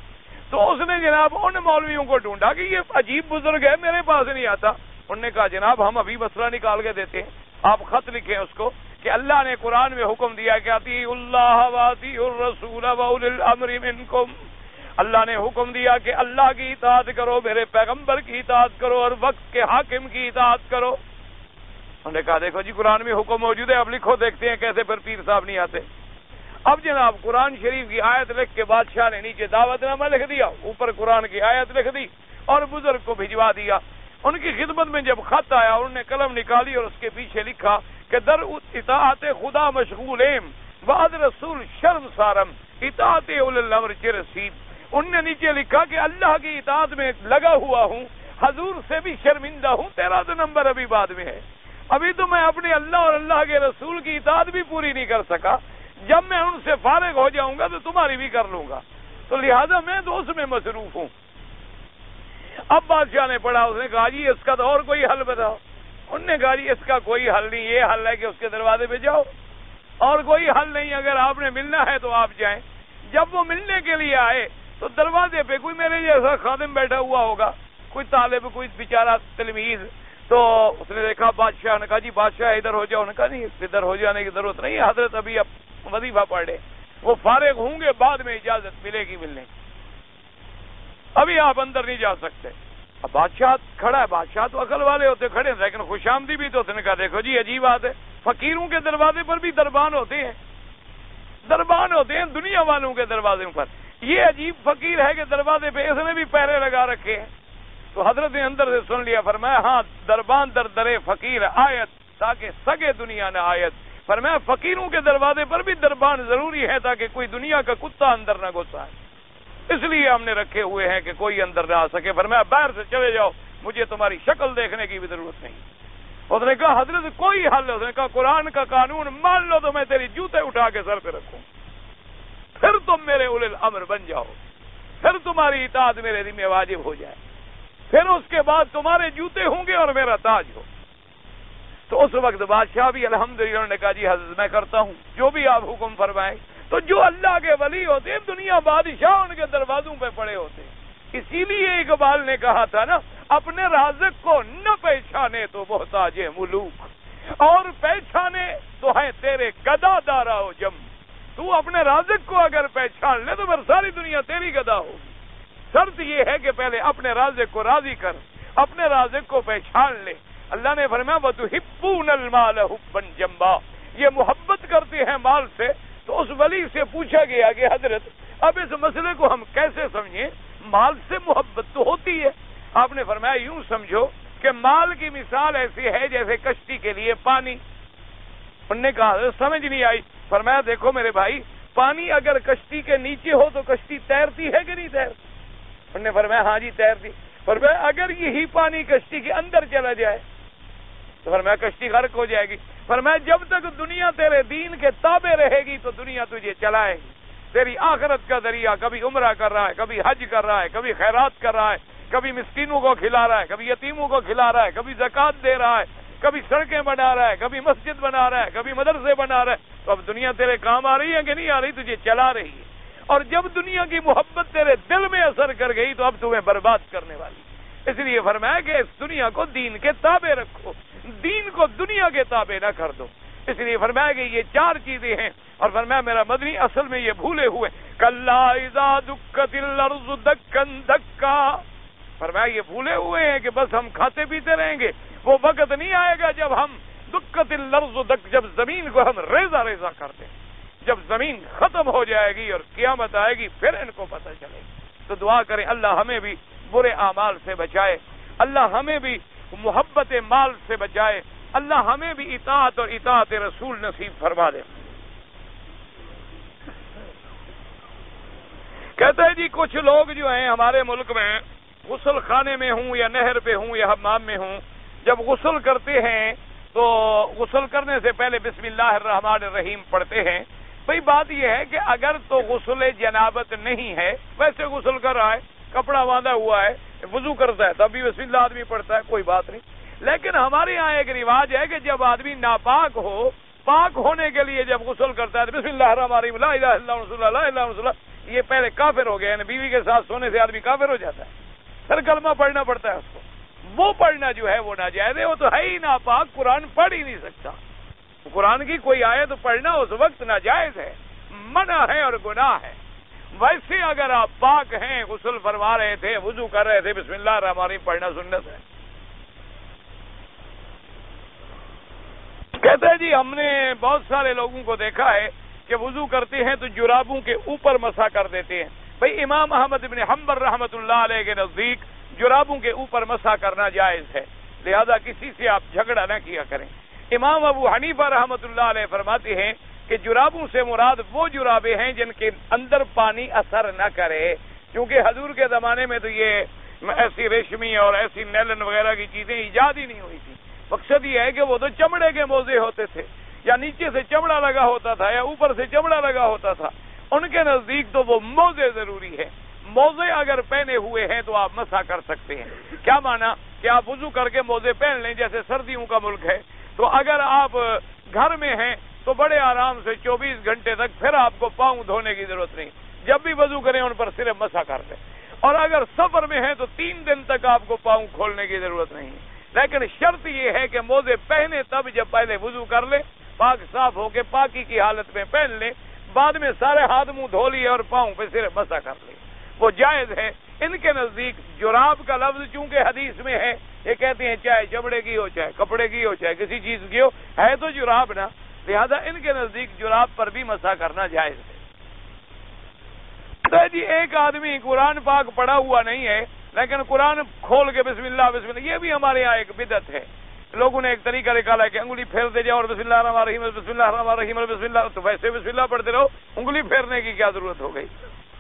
تو اس نے جناب ان مولویوں کو ڈھونڈا کہ یہ عجیب بزرگ ہے، میرے پاس نہیں آتا. انہوں نے کہا جناب ہم ابھی مسئلہ نکال کے دیتے ہیں، آپ خط لکھیں اس کو کہ اللہ نے قرآن میں حکم دیا کہ اطیعوا اللہ واطیعوا الرسول واولی الامر منکم. اللہ نے حکم دیا کہ اللہ کی اطاعت کرو، میرے پیغمبر کی اطاعت کرو، اور وقت کے حاکم کی اطاعت کرو. انہوں نے کہا دیکھو جی قرآن میں حکم موجود ہے، اب لکھو دیکھتے ہیں کیسے پھر پیر صاحب نہیں آتے. اب جناب قرآن شریف کی آیت لکھ کے بادشاہ نے نیچے دعوت نامہ لکھ دیا، اوپر قرآن کی آیت لکھ دی اور بزرگ کو بھجوا دیا. ان کی خدمت میں جب خط آیا انہوں نے قلم نکالی اور اس کے پیچھے لکھا کہ در اطاعت خدا مشغولیم بعد رسول شرم سارم اطاعت اولی الامر چرسید. ان نے نیچے لکھا کہ اللہ کی اطاعت میں لگا ہوا ہوں، حضور سے بھی شرمندہ ہوں، تیرا تو نمبر ابھی بعد میں ہے. ابھی تو میں اپنے اللہ اور اللہ کے رسول کی اطاعت بھی پوری نہیں کر سکا. جب میں ان سے فارغ ہو جاؤں گا تو تمہاری بھی کر لوں گا، تو لہذا میں تو اس میں مصروف ہوں. اب بادشاہ نے پڑھا، اس نے کہا جی اس کا تو اور کوئی حل بتاؤ. انہوں نے کہا جی اس کا کوئی حل نہیں، یہ حل ہے کہ اس کے دروازے پہ جاؤ، اور کوئی حل نہیں. اگر آپ نے ملنا ہے تو آپ جائیں. جب وہ ملنے کے لیے آئے تو دروازے پہ کوئی میرے جیسا خادم بیٹھا ہوا ہوگا، کوئی طالب، کوئی بیچارہ تلمیذ. تو اس نے دیکھا بادشاہ نے کہا جی بادشاہ ادھر ہو جاؤ. انہوں نے کہا نہیں ادھر ہو جانے کی ضرورت نہیں، حضرت ابھی اب وظیفہ پڑھے، وہ فارغ ہوں گے، بعد میں اجازت ملے گی ملنے کی، ابھی آپ اندر نہیں جا سکتے. اب بادشاہ کھڑا ہے، بادشاہ تو عقل والے ہوتے کھڑے ہیں، لیکن خوش آمدی بھی تو اس نے کہا دیکھو جی عجیب بات ہے، فقیروں کے دروازے پر بھی دربان ہوتے ہیں، دربان ہوتے ہیں دنیا والوں کے دروازے پر. یہ عجیب فقیر ہے کہ دروازے پہ اس نے بھی پہرے لگا رکھے ہیں. تو حضرت نے اندر سے سن لیا، فرمایا ہاں دربان در درے فقیر آیت تاکہ سگے دنیا نہ آیت. فرمایا فقیروں کے دروازے پر بھی دربان ضروری ہے تاکہ کوئی دنیا کا کتا اندر نہ گھس آئے، اس لیے ہم نے رکھے ہوئے ہیں کہ کوئی اندر نہ آ سکے. فرمایا باہر سے چلے جاؤ، مجھے تمہاری شکل دیکھنے کی بھی ضرورت نہیں. اس نے کہا حضرت کوئی حل ہے؟ اس نے کہا قرآن کا قانون مان لو تو میں تیری جوتے اٹھا کے سر پہ رکھوں، پھر تم میرے اولی الامر بن جاؤ، پھر تمہاری اطاعت میرے ذمہ واجب ہو جائے، پھر اس کے بعد تمہارے جوتے ہوں گے اور میرا تاج ہو. تو اس وقت بادشاہ بھی الحمدللہ نے کہا جی حضرت میں کرتا ہوں جو بھی آپ حکم فرمائیں. تو جو اللہ کے ولی ہوتے ہیں دنیا بادشاہ ان کے دروازوں پہ پڑے ہوتے ہیں. اسی لیے اقبال نے کہا تھا نا اپنے رازق کو نہ پہچانے تو محتاج ملوک، اور پہچانے تو ہے تیرے گدا دارا و جم. تو اپنے رازق کو اگر پہچان لے تو پھر ساری دنیا تیری گدا ہوگی. شرط یہ ہے کہ پہلے اپنے رازق کو راضی کر، اپنے رازق کو پہچان لے. اللہ نے فرمایا وَتُحِبُّونَ الْمَالَ حُبًّا جَمًّا، یہ محبت کرتے ہیں مال سے. تو اس ولی سے پوچھا گیا کہ حضرت اب اس مسئلے کو ہم کیسے سمجھیں، مال سے محبت تو ہوتی ہے. آپ نے فرمایا یوں سمجھو کہ مال کی مثال ایسی ہے جیسے کشتی کے لیے پانی. انہوں نے کہا سمجھ نہیں آئی. فرمایا دیکھو میرے بھائی، پانی اگر کشتی کے نیچے ہو تو کشتی تیرتی ہے کہ نہیں تیرتی؟ انہوں نے فرمایا ہاں جی تیرتی. فرمایا اگر یہی پانی کشتی کے اندر چلا جائے تو فرمایا کشتی غرق ہو جائے گی. فرمایا جب تک دنیا تیرے دین کے تابع رہے گی تو دنیا تجھے چلائے گی. تیری آخرت کا ذریعہ کبھی عمرہ کر رہا ہے، کبھی حج کر رہا ہے، کبھی خیرات کر رہا ہے، کبھی مسکینوں کو کھلا رہا ہے، کبھی یتیموں کو کھلا رہا ہے، کبھی زکوٰۃ دے رہا ہے، کبھی سڑکیں بنا رہا ہے، کبھی مسجد بنا رہا ہے، کبھی مدرسے بنا رہا ہے. تو اب دنیا تیرے کام آ رہی ہے کہ نہیں آ رہی؟ تجھے چلا رہی ہے. اور جب دنیا کی محبت تیرے دل میں اثر کر گئی تو اب تمہیں برباد کرنے والی. اس لیے فرمایا کہ اس دنیا کو دین کے تابع رکھو، دین کو دنیا کے تابع نہ کر دو. اس لیے فرمایا کہ یہ چار چیزیں ہیں. اور فرمایا میرا مدنی اصل میں یہ بھولے ہوئے کلا اذا دکت الارض دکن دکا. فرمایا یہ بھولے ہوئے ہیں کہ بس ہم کھاتے پیتے رہیں گے. وہ وقت نہیں آئے گا جب ہم دکت الارض دک، جب زمین کو ہم ریزہ ریزہ کر دیں، جب زمین ختم ہو جائے گی اور قیامت آئے گی پھر ان کو پتہ چلے گی۔ تو دعا کریں اللہ ہمیں بھی برے اعمال سے بچائے، اللہ ہمیں بھی محبت مال سے بچائے، اللہ ہمیں بھی اطاعت اور اطاعت رسول نصیب فرما دے۔ کہتے ہیں جی کچھ لوگ جو ہیں ہمارے ملک میں غسل خانے میں ہوں یا نہر پہ ہوں یا حمام میں ہوں، جب غسل کرتے ہیں تو غسل کرنے سے پہلے بسم اللہ الرحمن الرحیم پڑھتے ہیں۔ بھئی بات یہ ہے کہ اگر تو غسل جنابت نہیں ہے، ویسے غسل کر رہا ہے، کپڑا باندھا ہوا ہے، وضو کرتا ہے تب بھی بسم اللہ آدمی پڑھتا ہے، کوئی بات نہیں۔ لیکن ہمارے یہاں ایک رواج ہے کہ جب آدمی ناپاک ہو، پاک ہونے کے لیے جب غسل کرتا ہے تو بسم اللہ الرحمن الرحیم لا الہ الا اللہ رسول اللہ لا الہ الا اللہ، یہ پہلے کافر ہو گیا، یعنی بیوی کے ساتھ سونے سے آدمی کافر ہو جاتا ہے، پھر کلمہ پڑھنا پڑتا ہے اس کو۔ وہ پڑھنا جو ہے وہ ناجائز ہے، وہ تو ہے ہی ناپاک، قرآن پڑھ ہی نہیں سکتا۔ قرآن کی کوئی آیت پڑھنا اس وقت ناجائز ہے، منع ہے اور گناہ ہے۔ ویسے اگر آپ پاک ہیں، غسل فرما رہے تھے، وضو کر رہے تھے، بسم اللہ الرحمن الرحیم پڑھنا سنت ہے۔ کہتے ہیں جی ہم نے بہت سارے لوگوں کو دیکھا ہے کہ وضو کرتے ہیں تو جرابوں کے اوپر مسح کر دیتے ہیں۔ بھئی امام احمد بن حنبل رحمۃ اللہ علیہ کے نزدیک جرابوں کے اوپر مسح کرنا جائز ہے، لہذا کسی سے آپ جھگڑا نہ کیا کریں۔ امام ابو حنیفہ رحمۃ اللہ علیہ فرماتے ہیں کہ جرابوں سے مراد وہ جرابیں ہیں جن کے اندر پانی اثر نہ کرے، کیونکہ حضور کے زمانے میں تو یہ ایسی ریشمی اور ایسی نیلن وغیرہ کی چیزیں ایجاد ہی نہیں ہوئی تھی۔ مقصد یہ ہے کہ وہ تو چمڑے کے موزے ہوتے تھے، یا نیچے سے چمڑا لگا ہوتا تھا یا اوپر سے چمڑا لگا ہوتا تھا، ان کے نزدیک تو وہ موزے ضروری ہے۔ موزے اگر پہنے ہوئے ہیں تو آپ مسح کر سکتے ہیں۔ کیا مانا کہ آپ وضو کر کے موزے پہن لیں، جیسے سردیوں کا ملک ہے، تو اگر آپ گھر میں ہیں تو بڑے آرام سے 24 گھنٹے تک پھر آپ کو پاؤں دھونے کی ضرورت نہیں، جب بھی وضو کریں ان پر صرف مسح کر دیں۔ اور اگر سفر میں ہیں تو 3 دن تک آپ کو پاؤں کھولنے کی ضرورت نہیں، لیکن شرط یہ ہے کہ موزے پہنے تب جب پہلے وضو کر لیں، پاک صاف ہو کے پاکی کی حالت میں پہن لیں، بعد میں سارے ہاتھ منہ دھو لیے اور پاؤں پہ صرف مسح کر لیں، وہ جائز ہے۔ ان کے نزدیک جراب کا لفظ چونکہ حدیث میں ہے، یہ کہتے ہیں چاہے چمڑے کی ہو، چاہے کپڑے کی ہو، چاہے کسی چیز کی ہو، ہے تو جراب نا، لہذا ان کے نزدیک جراب پر بھی مسح کرنا جائز ہے۔ تو جی ایک آدمی قرآن پاک پڑھا ہوا نہیں ہے لیکن قرآن کھول کے بسم اللہ بسم اللہ، یہ بھی ہمارے یہاں ایک بدعت ہے۔ لوگوں نے ایک طریقہ نکالا ہے کہ انگلی پھیر دے جاؤ اور بسم اللہ الرحمن الرحیم بسم اللہ الرحمن الرحیم بسم اللہ، تو ویسے بسم اللہ پڑھتے رہو، انگلی پھیرنے کی کیا ضرورت ہو گئی؟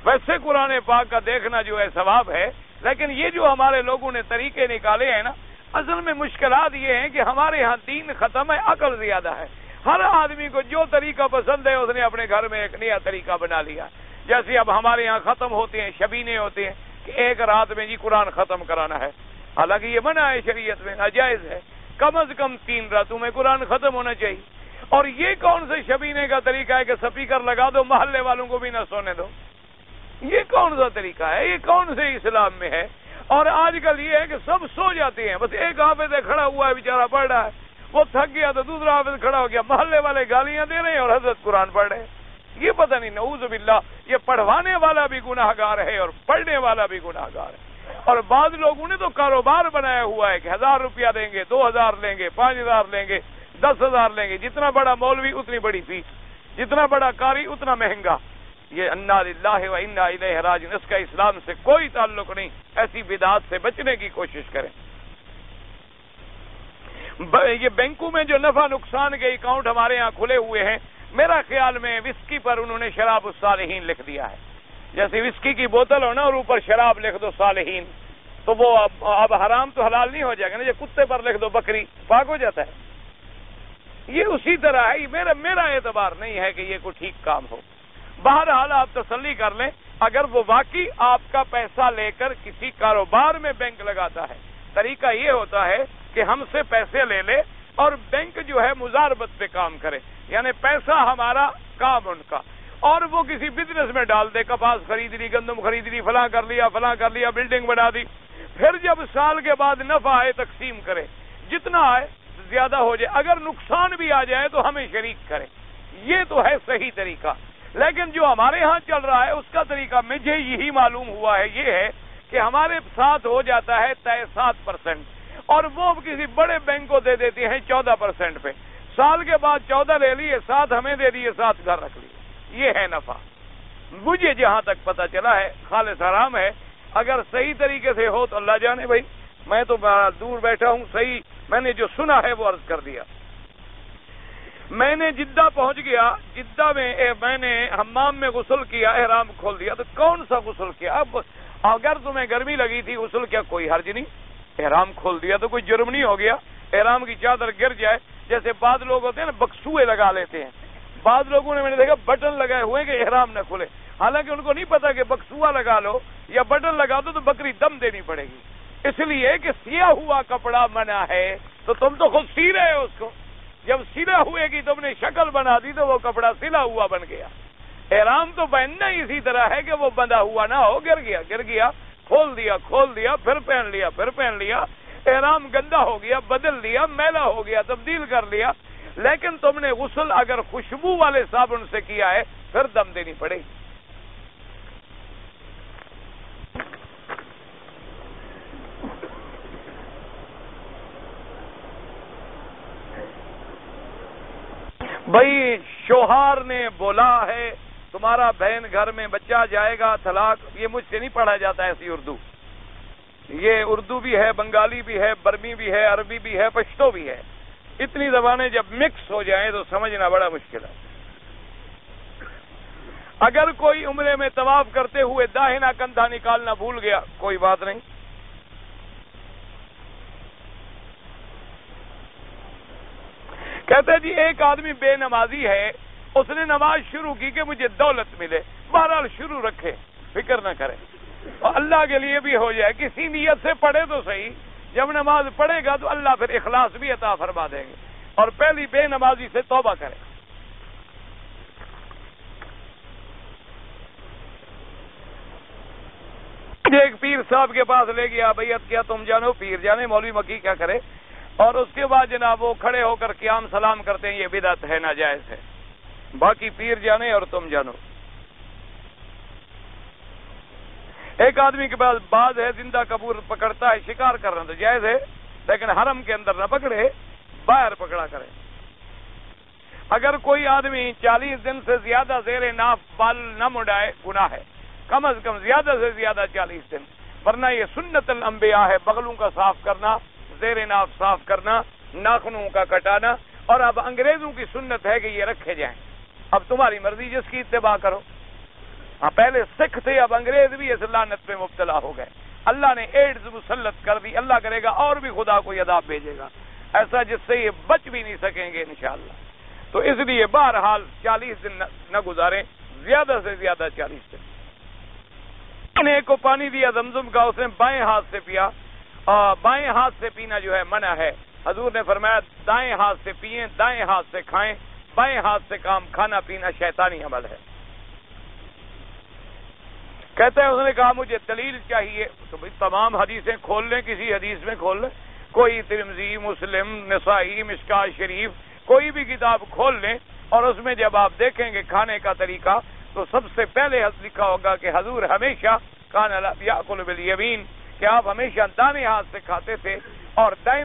ویسے قرآن پاک کا دیکھنا جو ہے ثواب ہے، لیکن یہ جو ہمارے لوگوں نے طریقے نکالے ہیں نا، اصل میں مشکلات یہ ہیں کہ ہمارے ہاں دین ختم ہے، عقل زیادہ ہے۔ ہر آدمی کو جو طریقہ پسند ہے اس نے اپنے گھر میں ایک نیا طریقہ بنا لیا۔ جیسے اب ہمارے یہاں ختم ہوتے ہیں، شبینے ہوتے ہیں کہ ایک رات میں جی قرآن ختم کرانا ہے، حالانکہ یہ منع ہے شریعت میں، ناجائز ہے۔ کم از کم 3 راتوں میں قرآن ختم ہونا چاہیے۔ اور یہ کون سے شبینے کا طریقہ ہے کہ سپیکر لگا دو، محلے والوں کو بھی نہ سونے دو؟ یہ کون سا طریقہ ہے؟ یہ کون سے اسلام میں ہے؟ اور آج کل یہ ہے کہ سب سو جاتے ہیں، بس ایک حافظ کھڑا ہوا ہے بیچارہ پڑھ رہا ہے، وہ تھک گیا تو دوسرا حافظ کھڑا ہو گیا، محلے والے گالیاں دے رہے ہیں اور حضرت قرآن پڑھ رہے ہیں۔ یہ پتہ نہیں، نعوذ باللہ، یہ پڑھوانے والا بھی گناہ گار ہے اور پڑھنے والا بھی گناہ گار ہے۔ اور بعض لوگوں نے تو کاروبار بنایا ہوا ہے کہ 1000 روپیہ دیں گے، 2000 لیں گے، 5000 لیں گے، 10,000 لیں گے، جتنا بڑا مولوی اتنی بڑی فیس، جتنا بڑا قاری اتنا مہنگا۔ یہ انا للہ و انا الیہ راجعون، اس کا اسلام سے کوئی تعلق نہیں۔ ایسی بدعات سے بچنے کی کوشش کریں۔ یہ بینکوں میں جو نفع نقصان کے اکاؤنٹ ہمارے ہاں کھلے ہوئے ہیں، میرا خیال میں وسکی پر انہوں نے شراب الصالحین لکھ دیا ہے۔ جیسے وسکی کی بوتل ہو نا اور اوپر شراب لکھ دو صالحین، تو وہ اب حرام تو حلال نہیں ہو جائے گا نا۔ یہ کتے پر لکھ دو بکری، پاک ہو جاتا ہے۔ یہ اسی طرح ہے، میرا اعتبار نہیں ہے کہ یہ کوئی ٹھیک کام ہو۔ بہرحال آپ تسلی کر لیں، اگر وہ واقعی آپ کا پیسہ لے کر کسی کاروبار میں بینک لگاتا ہے، طریقہ یہ ہوتا ہے کہ ہم سے پیسے لے لے اور بینک جو ہے مزاربت پہ کام کرے، یعنی پیسہ ہمارا کام ان کا، اور وہ کسی بزنس میں ڈال دے، کپاس خرید لی، گندم خرید لی، فلاں کر لیا، بلڈنگ بنا دی، پھر جب سال کے بعد نفع آئے تقسیم کرے، جتنا آئے زیادہ ہو جائے، اگر نقصان بھی آ جائے تو ہمیں شریک کرے۔ یہ تو ہے صحیح طریقہ، لیکن جو ہمارے ہاں چل رہا ہے اس کا طریقہ مجھے یہی معلوم ہوا ہے، یہ ہے کہ ہمارے ساتھ ہو جاتا ہے طے 7%، اور وہ کسی بڑے بینک کو دے دیتے ہیں 14% پہ، سال کے بعد 14 لے لیے، 7 ہمیں دے دیے، 7 گھر رکھ لیے۔ یہ ہے نفع. مجھے جہاں تک پتہ چلا ہے خالص حرام ہے. اگر صحیح طریقے سے ہو تو اللہ جانے بھائی، میں تو دور بیٹھا ہوں. صحیح میں نے جو سنا ہے وہ عرض کر دیا. میں نے جدہ پہنچ گیا، جدہ میں نے حمام میں غسل کیا، احرام کھول دیا. تو کون سا غسل کیا؟ اب اگر تمہیں گرمی لگی تھی غسل کیا، کوئی حرج نہیں. احرام کھول دیا تو کوئی جرم نہیں ہو گیا. احرام کی چادر گر جائے، جیسے بعض لوگ ہوتے ہیں نا بکسوئے لگا لیتے ہیں. بعض لوگوں نے میں نے دیکھا بٹن لگائے ہوئے کہ احرام نہ کھلے، حالانکہ ان کو نہیں پتا کہ بکسوا لگا لو یا بٹن لگا دو تو بکری دم دینی پڑے گی. اس لیے کہ سیا ہوا کپڑا منع ہے، تو تم تو خود سی رہے ہو اس کو. جب سلا ہوئے کی تم نے شکل بنا دی تو وہ کپڑا سلا ہوا بن گیا. احرام تو پہننا اسی طرح ہے کہ وہ بندھا ہوا نہ ہو. گر گیا کھول دیا پھر پہن لیا. احرام گندا ہو گیا، بدل لیا، میلا ہو گیا، تبدیل کر لیا. لیکن تم نے غسل اگر خوشبو والے صابن سے کیا ہے پھر دم دینی پڑے گی. بھائی شوہر نے بولا ہے تمہارا بہن گھر میں بچہ جائے گا طلاق. یہ مجھ سے نہیں پڑھا جاتا ایسی اردو. یہ اردو بھی ہے، بنگالی بھی ہے، برمی بھی ہے، عربی بھی ہے، پشتو بھی ہے. اتنی زبانیں جب مکس ہو جائیں تو سمجھنا بڑا مشکل ہے. اگر کوئی عمرے میں طواف کرتے ہوئے داہنا کندھا نکالنا بھول گیا کوئی بات نہیں. کہتے جی ایک آدمی بے نمازی ہے، اس نے نماز شروع کی کہ مجھے دولت ملے. بہرحال شروع رکھے، فکر نہ کرے، اور اللہ کے لیے بھی ہو جائے. کسی نیت سے پڑھے تو صحیح. جب نماز پڑھے گا تو اللہ پھر اخلاص بھی عطا فرما دیں گے. اور پہلی بے نمازی سے توبہ کرے. ایک پیر صاحب کے پاس لے گیا، بیعت کیا، تم جانو پیر جانے مولوی مکی کیا کرے. اور اس کے بعد جناب وہ کھڑے ہو کر قیام سلام کرتے ہیں، یہ بدعت ہے، ناجائز ہے. باقی پیر جانے اور تم جانو. ایک آدمی کے پاس باز ہے، زندہ کبوتر پکڑتا ہے، شکار کرنا تو جائز ہے، لیکن حرم کے اندر نہ پکڑے، باہر پکڑا کرے. اگر کوئی آدمی 40 دن سے زیادہ زیر ناف بال نہ منڈائے گناہ ہے. کم از کم زیادہ سے زیادہ 40 دن، ورنہ یہ سنت الانبیاء ہے. بغلوں کا صاف کرنا، زیر ناف صاف کرنا، ناخنوں کا کٹانا. اور اب انگریزوں کی سنت ہے کہ یہ رکھے جائیں. اب تمہاری مرضی، جس کی اتباع کرو. پہلے سکھ تھے، اب انگریز بھی اس لعنت میں مبتلا ہو گئے. اللہ نے ایڈز مسلط کر دی. اللہ کرے گا اور بھی خدا کو عذاب بھیجے گا ایسا جس سے یہ بچ بھی نہیں سکیں گے انشاءاللہ. تو اس لیے بہرحال 40 دن نہ گزاریں، زیادہ سے زیادہ 40 دن. ایک کو پانی دیا زمزم کا، اس نے بائیں ہاتھ سے پیا. بائیں ہاتھ سے پینا جو ہے منع ہے. حضور نے فرمایا دائیں ہاتھ سے پئیں، دائیں ہاتھ سے کھائیں. بائیں ہاتھ سے کام کھانا پینا شیطانی عمل ہے. کہتا ہے اس نے کہا مجھے دلیل چاہیے. تو بھائی تمام حدیثیں کھول لیں، کسی حدیث میں کھول لیں، کوئی ترمذی، مسلم، نسائی، مشکوٰۃ شریف، کوئی بھی کتاب کھول لیں. اور اس میں جب آپ دیکھیں گے کھانے کا طریقہ تو سب سے پہلے لکھا ہوگا کہ حضور ہمیشہ کان یاکل بالیمین، کہ آپ ہمیشہ دائیں ہاتھ سے کھاتے تھے اور دائیں